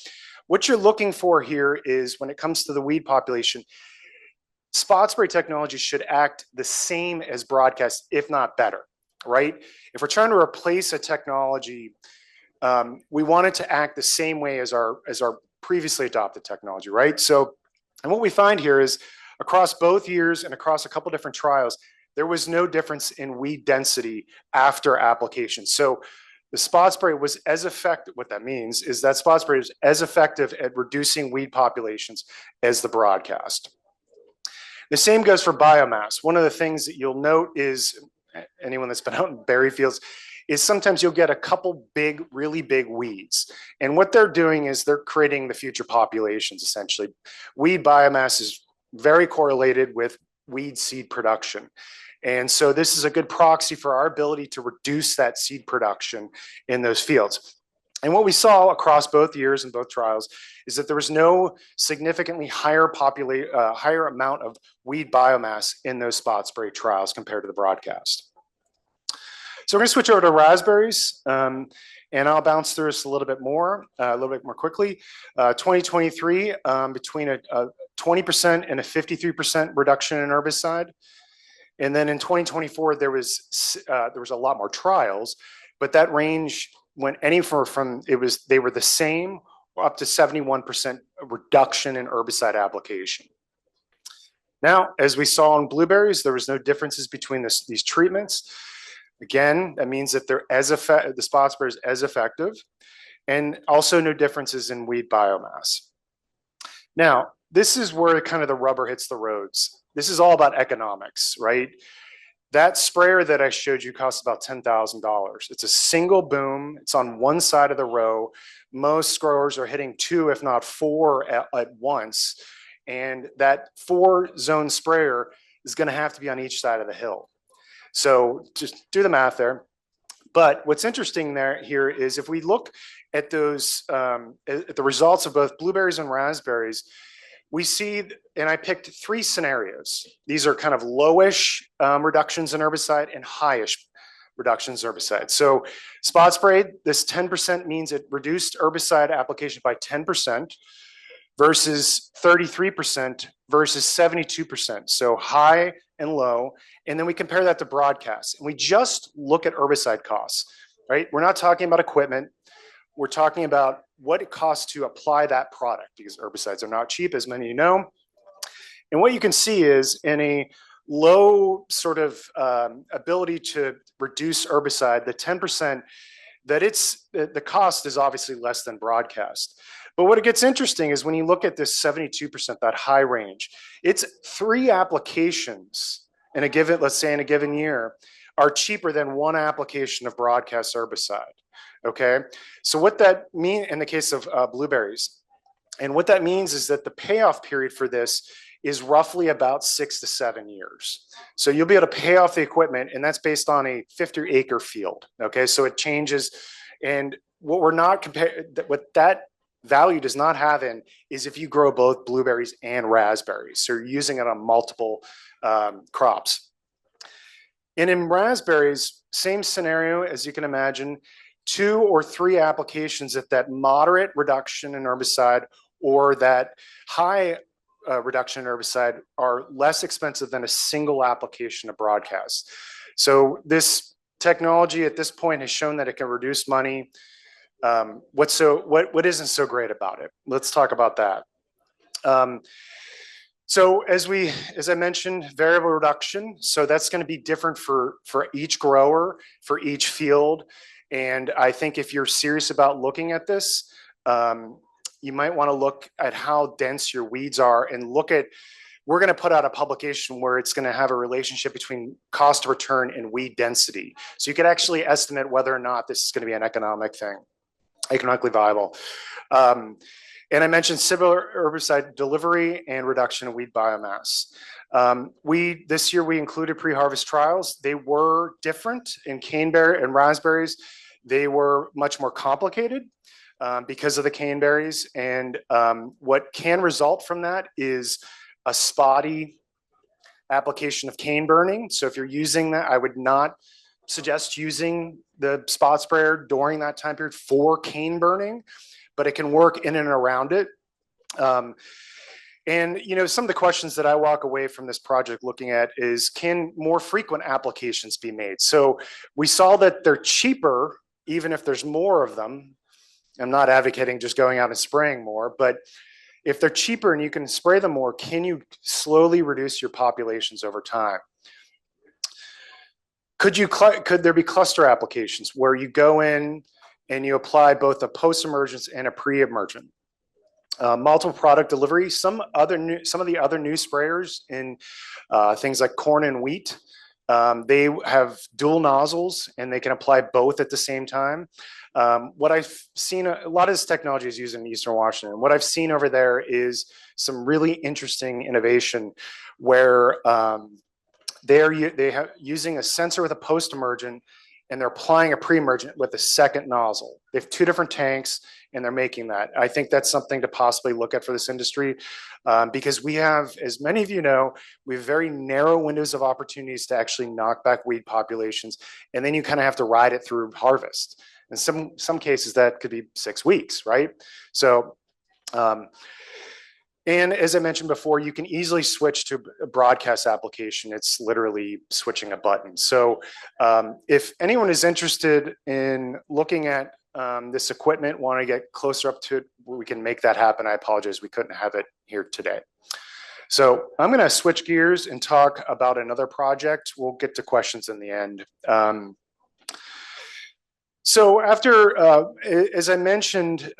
H: What you're looking for here is when it comes to the weed population, spot spray technology should act the same as broadcast, if not better, right? If we're trying to replace a technology, we want it to act the same way as our previously adopted technology, right? So, and what we find here is across both years and across a couple different trials, there was no difference in weed density after application. So the spot spray was as effective. What that means is that spot spray is as effective at reducing weed populations as the broadcast. The same goes for biomass. One of the things that you'll note is, anyone that's been out in berry fields, is sometimes you'll get a couple big, really big weeds. And what they're doing is they're creating the future populations, essentially. Weed biomass is very correlated with weed seed production. And so this is a good proxy for our ability to reduce that seed production in those fields. And what we saw across both years and both trials is that there was no significantly higher amount of weed biomass in those spot spray trials compared to the broadcast. So we're going to switch over to raspberries, and I'll bounce through this a little bit more quickly. 2023, between a 20% and a 53% reduction in herbicide. And then in 2024, there was a lot more trials, but that range went anywhere from they were the same or up to 71% reduction in herbicide application. Now, as we saw in blueberries, there was no differences between these treatments. Again, that means that the spot sprayer is as effective, and also no differences in weed biomass. Now, this is where kind of the rubber hits the roads. This is all about economics, right? That sprayer that I showed you costs about $10,000. It's a single boom. It's on one side of the row. Most growers are hitting 2, if not 4 at once. And that 4-zone sprayer is going to have to be on each side of the hill. So just do the math there. But what's interesting here is if we look at those, at the results of both blueberries and raspberries, we see, and I picked 3 scenarios. These are kind of lowish reductions in herbicide and highish reductions in herbicide. So spot spray, this 10% means it reduced herbicide application by 10% versus 33% versus 72%. So high and low. And then we compare that to broadcast. And we just look at herbicide costs, right? We're not talking about equipment. We're talking about what it costs to apply that product, because herbicides are not cheap, as many of you know. And what you can see is in a low sort of ability to reduce herbicide, the 10%, that the cost is obviously less than broadcast. But what it gets interesting is when you look at this 72%, that high range, it's 3 applications in a given, let's say in a given year, are cheaper than 1 application of broadcast herbicide. Okay, so what that means in the case of blueberries, and what that means is that the payoff period for this is roughly about 6 to 7 years. So you'll be able to pay off the equipment, and that's based on a 50-acre field. Okay, so it changes, and what we're not comparing, what that value does not have in is if you grow both blueberries and raspberries. So you're using it on multiple crops. And in raspberries, same scenario as you can imagine, 2 or 3 applications at that moderate reduction in herbicide or that high reduction in herbicide are less expensive than a single application of broadcast. So this technology at this point has shown that it can reduce money. What isn't so great about it? Let's talk about that. So as I mentioned, variable reduction. So that's going to be different for each grower, for each field. And I think if you're serious about looking at this, you might want to look at how dense your weeds are and look at, we're going to put out a publication where it's going to have a relationship between cost of return and weed density. So you could actually estimate whether or not this is going to be an economic thing, economically viable. And I mentioned similar herbicide delivery and reduction of weed biomass. This year we included pre-harvest trials. They were different in caneberry and raspberries. They were much more complicated because of the caneberries. And what can result from that is a spotty application of cane burning. So if you're using that, I would not suggest using the spot sprayer during that time period for cane burning, but it can work in and around it. And some of the questions that I walk away from this project looking at is, can more frequent applications be made? So we saw that they're cheaper, even if there's more of them. I'm not advocating just going out and spraying more, but if they're cheaper and you can spray them more, can you slowly reduce your populations over time? Could there be cluster applications where you go in and you apply both a post-emergence and a pre-emergent? Multiple product delivery. Some of the other new sprayers in things like corn and wheat, they have dual nozzles and they can apply both at the same time. What I've seen, a lot of this technology is used in Eastern Washington. What I've seen over there is some really interesting innovation where they have using a sensor with a post-emergent and they're applying a pre-emergent with a second nozzle. They have 2 different tanks and they're making that. I think that's something to possibly look at for this industry because we have, as many of you know, we have very narrow windows of opportunities to actually knock back weed populations. And then you kind of have to ride it through harvest. In some cases that could be 6 weeks, right? So, and as I mentioned before, you can easily switch to a broadcast application. It's literally switching a button. So if anyone is interested in looking at this equipment, want to get closer up to it, we can make that happen. I apologize, we couldn't have it here today. So I'm going to switch gears and talk about another project. We'll get to questions in the end. So after, as I mentioned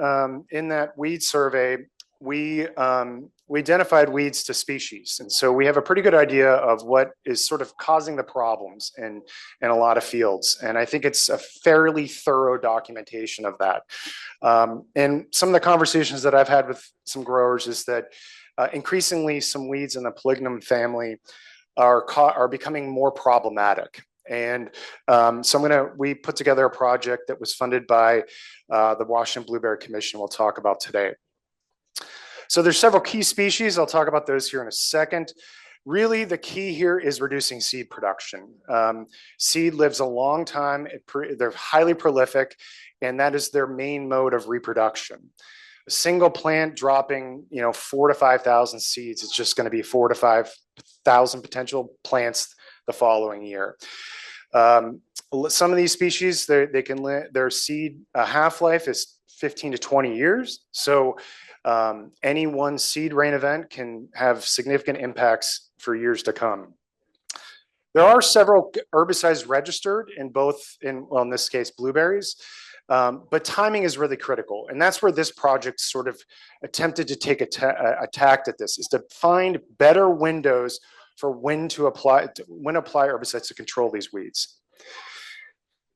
H: in that weed survey, we identified weeds to species. And so we have a pretty good idea of what is sort of causing the problems in a lot of fields. And I think it's a fairly thorough documentation of that. And some of the conversations that I've had with some growers is that increasingly some weeds in the Polygonum family are becoming more problematic. And so we put together a project that was funded by the Washington Blueberry Commission we'll talk about today. So there's several key species. I'll talk about those here in a second. Really, the key here is reducing seed production. Seed lives a long time. They're highly prolific, and that is their main mode of reproduction. A single plant dropping, 4,000 to 5,000 seeds, it's just going to be 4,000 to 5,000 potential plants the following year. Some of these species, their seed half-life is 15 to 20 years. So any one seed rain event can have significant impacts for years to come. There are several herbicides registered in in this case, blueberries. But timing is really critical. And that's where this project sort of attempted to take a tact at this, is to find better windows for when apply herbicides to control these weeds.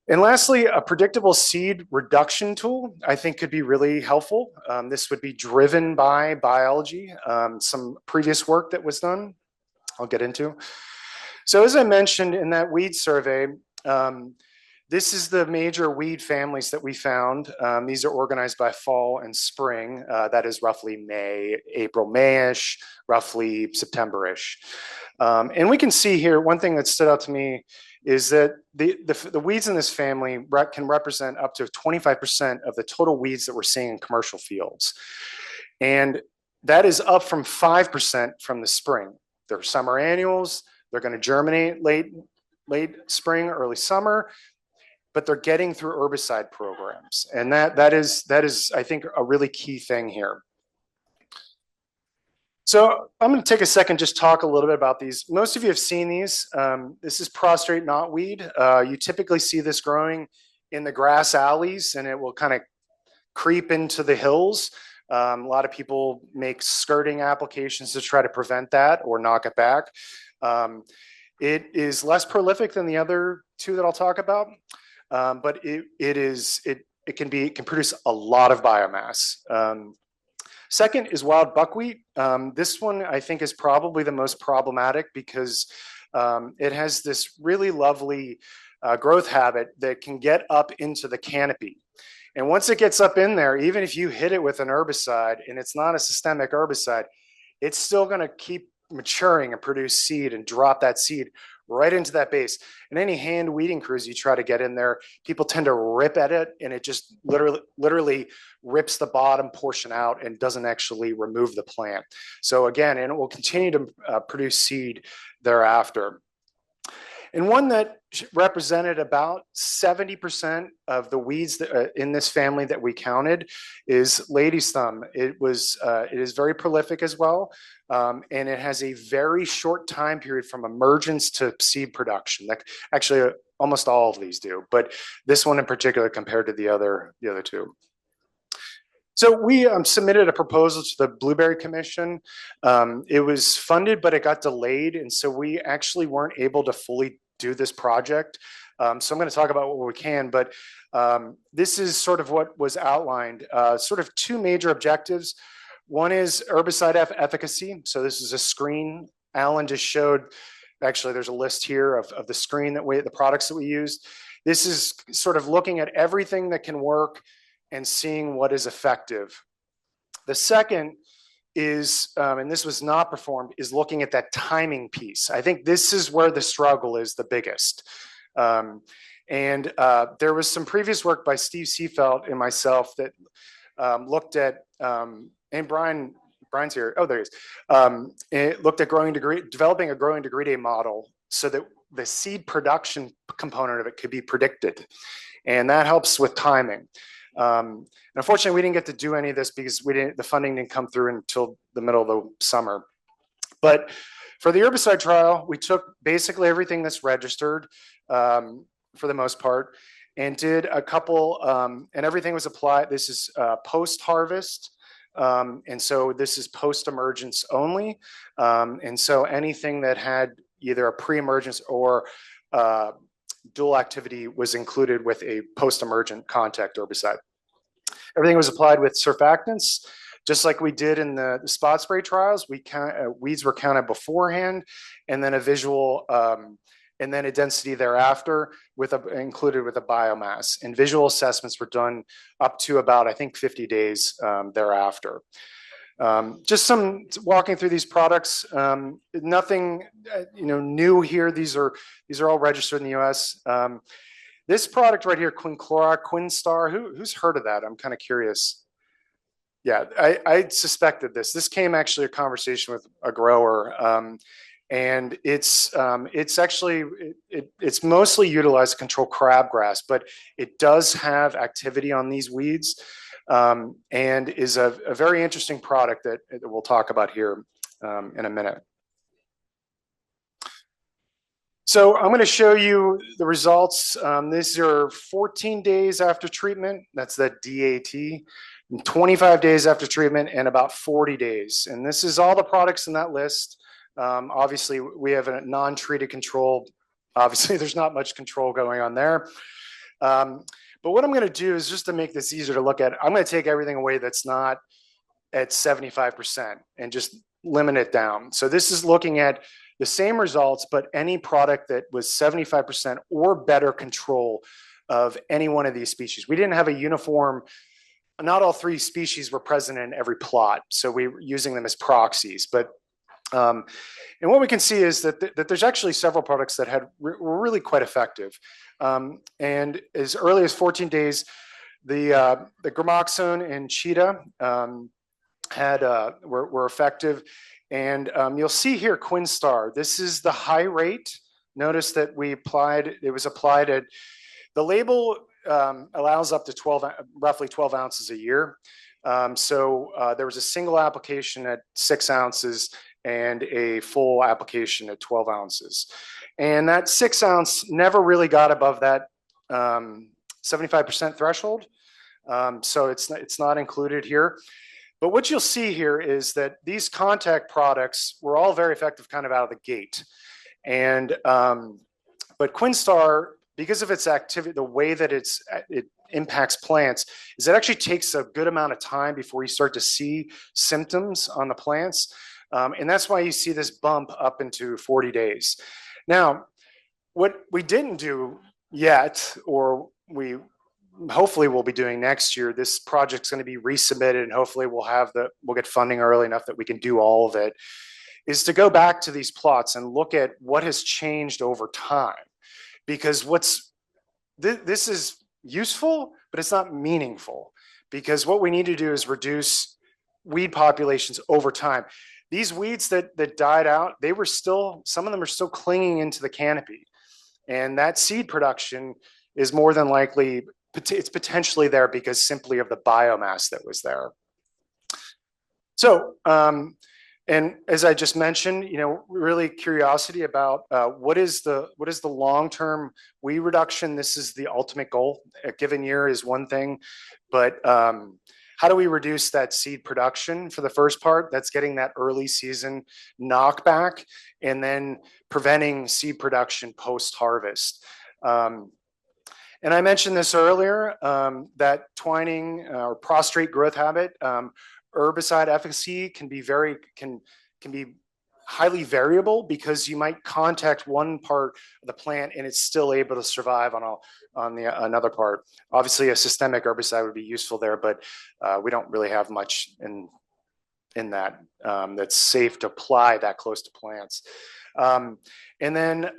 H: And lastly, a predictable seed reduction tool, I think, could be really helpful. This would be driven by biology, some previous work that was done, I'll get into. So as I mentioned in that weed survey, this is the major weed families that we found. These are organized by fall and spring. That is roughly May, April, May-ish, roughly September-ish. And we can see here, one thing that stood out to me is that the weeds in this family can represent up to 25% of the total weeds that we're seeing in commercial fields. And that is up from 5% from the spring. They're summer annuals. They're going to germinate late spring, early summer, but they're getting through herbicide programs. And that is, I think, a really key thing here. So I'm going to take a second, just talk a little bit about these. Most of you have seen these. This is prostrate knotweed. You typically see this growing in the grass alleys, and it will kind of creep into the hills. A lot of people make skirting applications to try to prevent that or knock it back. It is less prolific than the other two that I'll talk about, but it can produce a lot of biomass. Second is wild buckwheat. This one I think is probably the most problematic because it has this really lovely growth habit that can get up into the canopy. And once it gets up in there, even if you hit it with an herbicide and it's not a systemic herbicide, it's still going to keep maturing and produce seed and drop that seed right into that base. And any hand weeding crews you try to get in there, people tend to rip at it, and it just literally rips the bottom portion out and doesn't actually remove the plant. So again, and it will continue to produce seed thereafter. And one that represented about 70% of the weeds that, in this family that we counted is lady's thumb. It is very prolific as well, and it has a very short time period from emergence to seed production. Like actually, almost all of these do, but this one in particular compared to the other two. So we submitted a proposal to the Blueberry Commission. It was funded, but it got delayed, and so we actually weren't able to fully do this project. So I'm going to talk about what we can, but this is sort of what was outlined. Sort of two major objectives. One is herbicide efficacy. So this is a screen. Alan just showed, actually there's a list here of the screen the products that we used. This is sort of looking at everything that can work and seeing what is effective. The second is, and this was not performed, is looking at that timing piece. I think this is where the struggle is the biggest. And there was some previous work by Steve Seefeld and myself that looked at, and Brian's here, oh, there he is. It looked at developing a growing degree day model so that the seed production component of it could be predicted. And that helps with timing. And unfortunately, we didn't get to do any of this because the funding didn't come through until the middle of the summer. But for the herbicide trial, we took basically everything that's registered for the most part and did a couple, and everything was applied. This is post-harvest. And so this is post-emergence only. And so anything that had either a pre-emergence or dual activity was included with a post-emergent contact herbicide. Everything was applied with surfactants, just like we did in the spot spray trials. Weeds were counted beforehand, and then a visual, and then a density thereafter included with a biomass. And visual assessments were done up to about, I think, 50 days thereafter. Just some walking through these products. Nothing, new here. These are all registered in the U.S. This product right here, Quinstar. Who's heard of that? I'm kind of curious. Yeah, I suspected this. This came actually a conversation with a grower, and it's actually it's mostly utilized to control crabgrass, but it does have activity on these weeds. And is a very interesting product that we'll talk about here in a minute. So I'm going to show you the results. These are 14 days after treatment. That's that DAT. 25 days after treatment and about 40 days. And this is all the products in that list. Obviously, we have a non-treated control. Obviously, there's not much control going on there. But what I'm going to do is just to make this easier to look at, I'm going to take everything away that's not at 75% and just limit it down. So this is looking at the same results, but any product that was 75% or better control of any one of these species. We didn't have a uniform, not all 3 species were present in every plot. So we were using them as proxies. But and what we can see is that there's actually several products that were really quite effective. And as early as 14 days, the gramoxone and cheetah were effective. And you'll see here Quinstar. This is the high rate. Notice that it was applied at, the label allows up to roughly 12 ounces a year. So there was a single application at 6 ounces and a full application at 12 ounces. And that 6 ounce never really got above that 75% threshold. So it's not included here. But what you'll see here is that these contact products were all very effective kind of out of the gate. And but Quinstar, because of its activity, the way that it impacts plants, is it actually takes a good amount of time before you start to see symptoms on the plants. And that's why you see this bump up into 40 days. Now, what we didn't do yet, or we hopefully we'll be doing next year, this project's going to be resubmitted and hopefully we'll get funding early enough that we can do all of it, is to go back to these plots and look at what has changed over time. Because this is useful, but it's not meaningful, because what we need to do is reduce weed populations over time. These weeds that died out, some of them are still clinging into the canopy, and that seed production is more than likely, it's potentially there because simply of the biomass that was there. So, and as I just mentioned, really curiosity about what is the long-term weed reduction. This is the ultimate goal. A given year is one thing, but how do we reduce that seed production for the first part? That's getting that early season knockback and then preventing seed production post-harvest. And I mentioned this earlier, that twining or prostrate growth habit, herbicide efficacy can be highly variable, because you might contact one part of the plant and it's still able to survive on another part. Obviously, a systemic herbicide would be useful there, but we don't really have much in that that's safe to apply that close to plants. And then,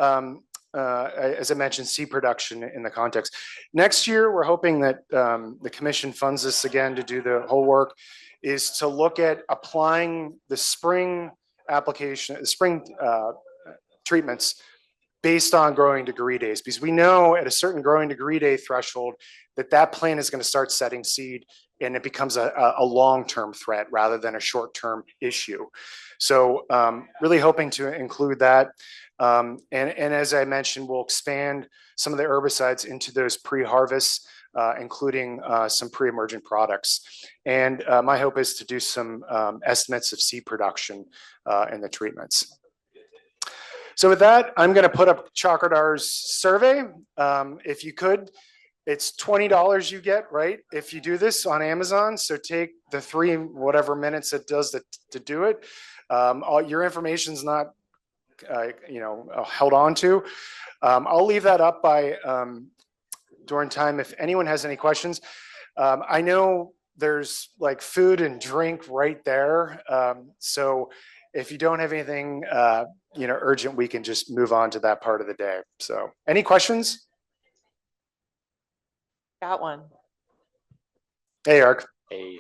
H: as I mentioned, seed production in the context. Next year, we're hoping that the commission funds this again to do the whole work, is to look at applying the spring treatments based on growing degree days, because we know at a certain growing degree day threshold that plant is going to start setting seed, and it becomes a long-term threat rather than a short-term issue. So really hoping to include that. And as I mentioned, we'll expand some of the herbicides into those pre-harvests, including some pre-emergent products. And my hope is to do some estimates of seed production in the treatments. So with that, I'm going to put up Chakradar's survey. If you could, it's $20 you get, right? If you do this on Amazon, so take the 3 whatever minutes it does to do it. All your information's not held on to. I'll leave that up by during time if anyone has any questions. I know there's like food and drink right there. So if you don't have anything urgent, we can just move on to that part of the day. So any questions?
A: Got one.
H: Hey, Ark.
G: Hey,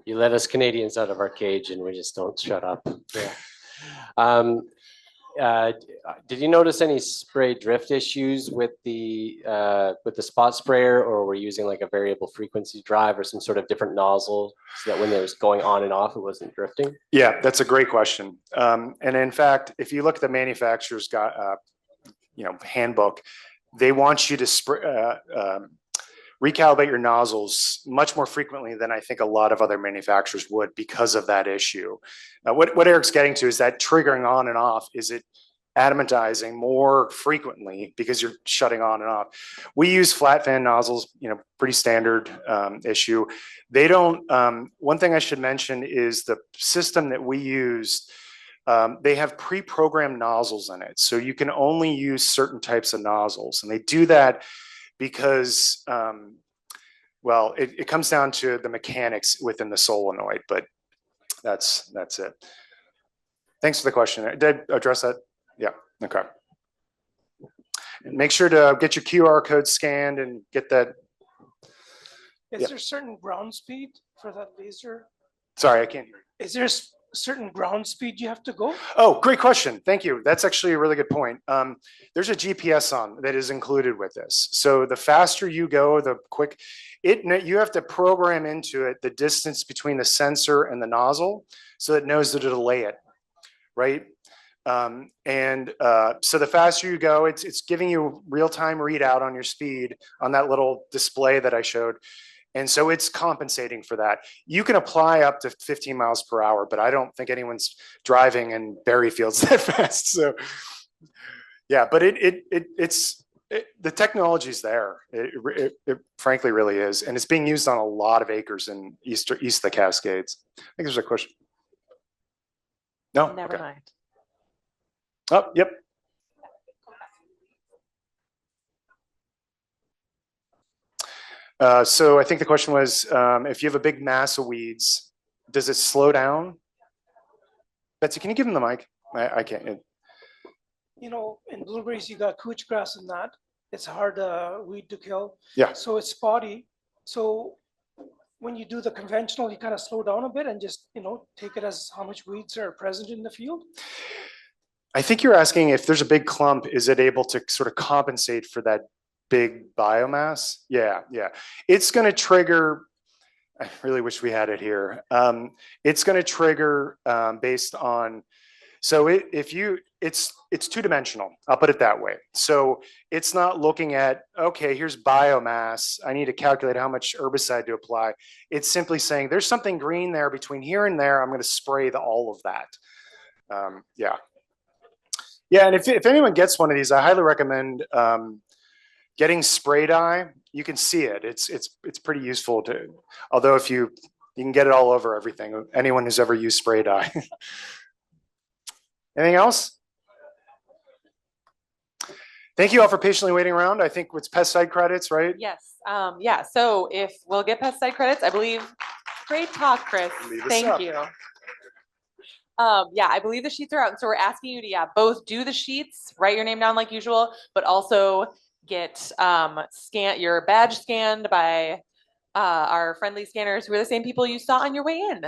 G: you let us Canadians out of our cage and we just don't shut up. Yeah. Did you notice any spray drift issues with the spot sprayer, or were you using like a variable frequency drive or some sort of different nozzle so that when it was going on and off, it wasn't drifting?
H: Yeah, that's a great question. And in fact, if you look at the manufacturer's handbook, they want you to recalibrate your nozzles much more frequently than I think a lot of other manufacturers would because of that issue. What Eric's getting to is that triggering on and off, is it adamantizing more frequently because you're shutting on and off. We use flat fan nozzles, pretty standard issue. They don't, one thing I should mention is the system that we use, they have pre-programmed nozzles in it. So you can only use certain types of nozzles. And they do that because, well, it comes down to the mechanics within the solenoid, but that's it. Thanks for the question. Did I address that? Yeah, okay. And make sure to get your QR code scanned and get that.
J: Is there certain ground speed for that laser?
H: Sorry, I can't hear you.
J: Is there a certain ground speed you have to go?
H: Oh, great question. Thank you. That's actually a really good point. There's a GPS on that is included with this. So the faster you go, the quick, you have to program into it the distance between the sensor and the nozzle so it knows to delay it, right? So the faster you go, it's giving you real-time readout on your speed on that little display that I showed. And so it's compensating for that. You can apply up to 15 miles per hour, but I don't think anyone's driving in berry fields that fast. So yeah, but the technology's there. It frankly really is. And it's being used on a lot of acres in east of the Cascades. I think there's a question. No?
A: Never
H: Okay.
A: mind.
H: Oh, yep. So I think the question was, if you have a big mass of weeds, does it slow down? Betsy, can you give him the mic? I can't.
J: In blueberries, you got couch grass and that. It's hard weed to kill.
H: Yeah.
J: So it's spotty. So when you do the conventional, you kind of slow down a bit and just, take it as how much weeds are present in the field.
H: I think you're asking if there's a big clump, is it able to sort of compensate for that big biomass? Yeah. It's going to trigger, I really wish we had it here. It's going to trigger based on, so it's two-dimensional, I'll put it that way. So it's not looking at, okay, here's biomass, I need to calculate how much herbicide to apply. It's simply saying there's something green there between here and there, I'm going to spray all of that. Yeah, and if anyone gets one of these, I highly recommend getting spray dye. You can see it. It's pretty useful to, although if you can get it all over everything. Anyone who's ever used spray dye. Anything else? Thank you all for patiently waiting around. I think it's pesticide credits, right?
A: Yes. Yeah. So if we'll get pesticide credits, I believe. Great talk, Chris. Thank you. Yeah, I believe the sheets are out. And so we're asking you to, both do the sheets, write your name down like usual, but also get your badge scanned by our friendly scanners who are the same people you saw on your way in.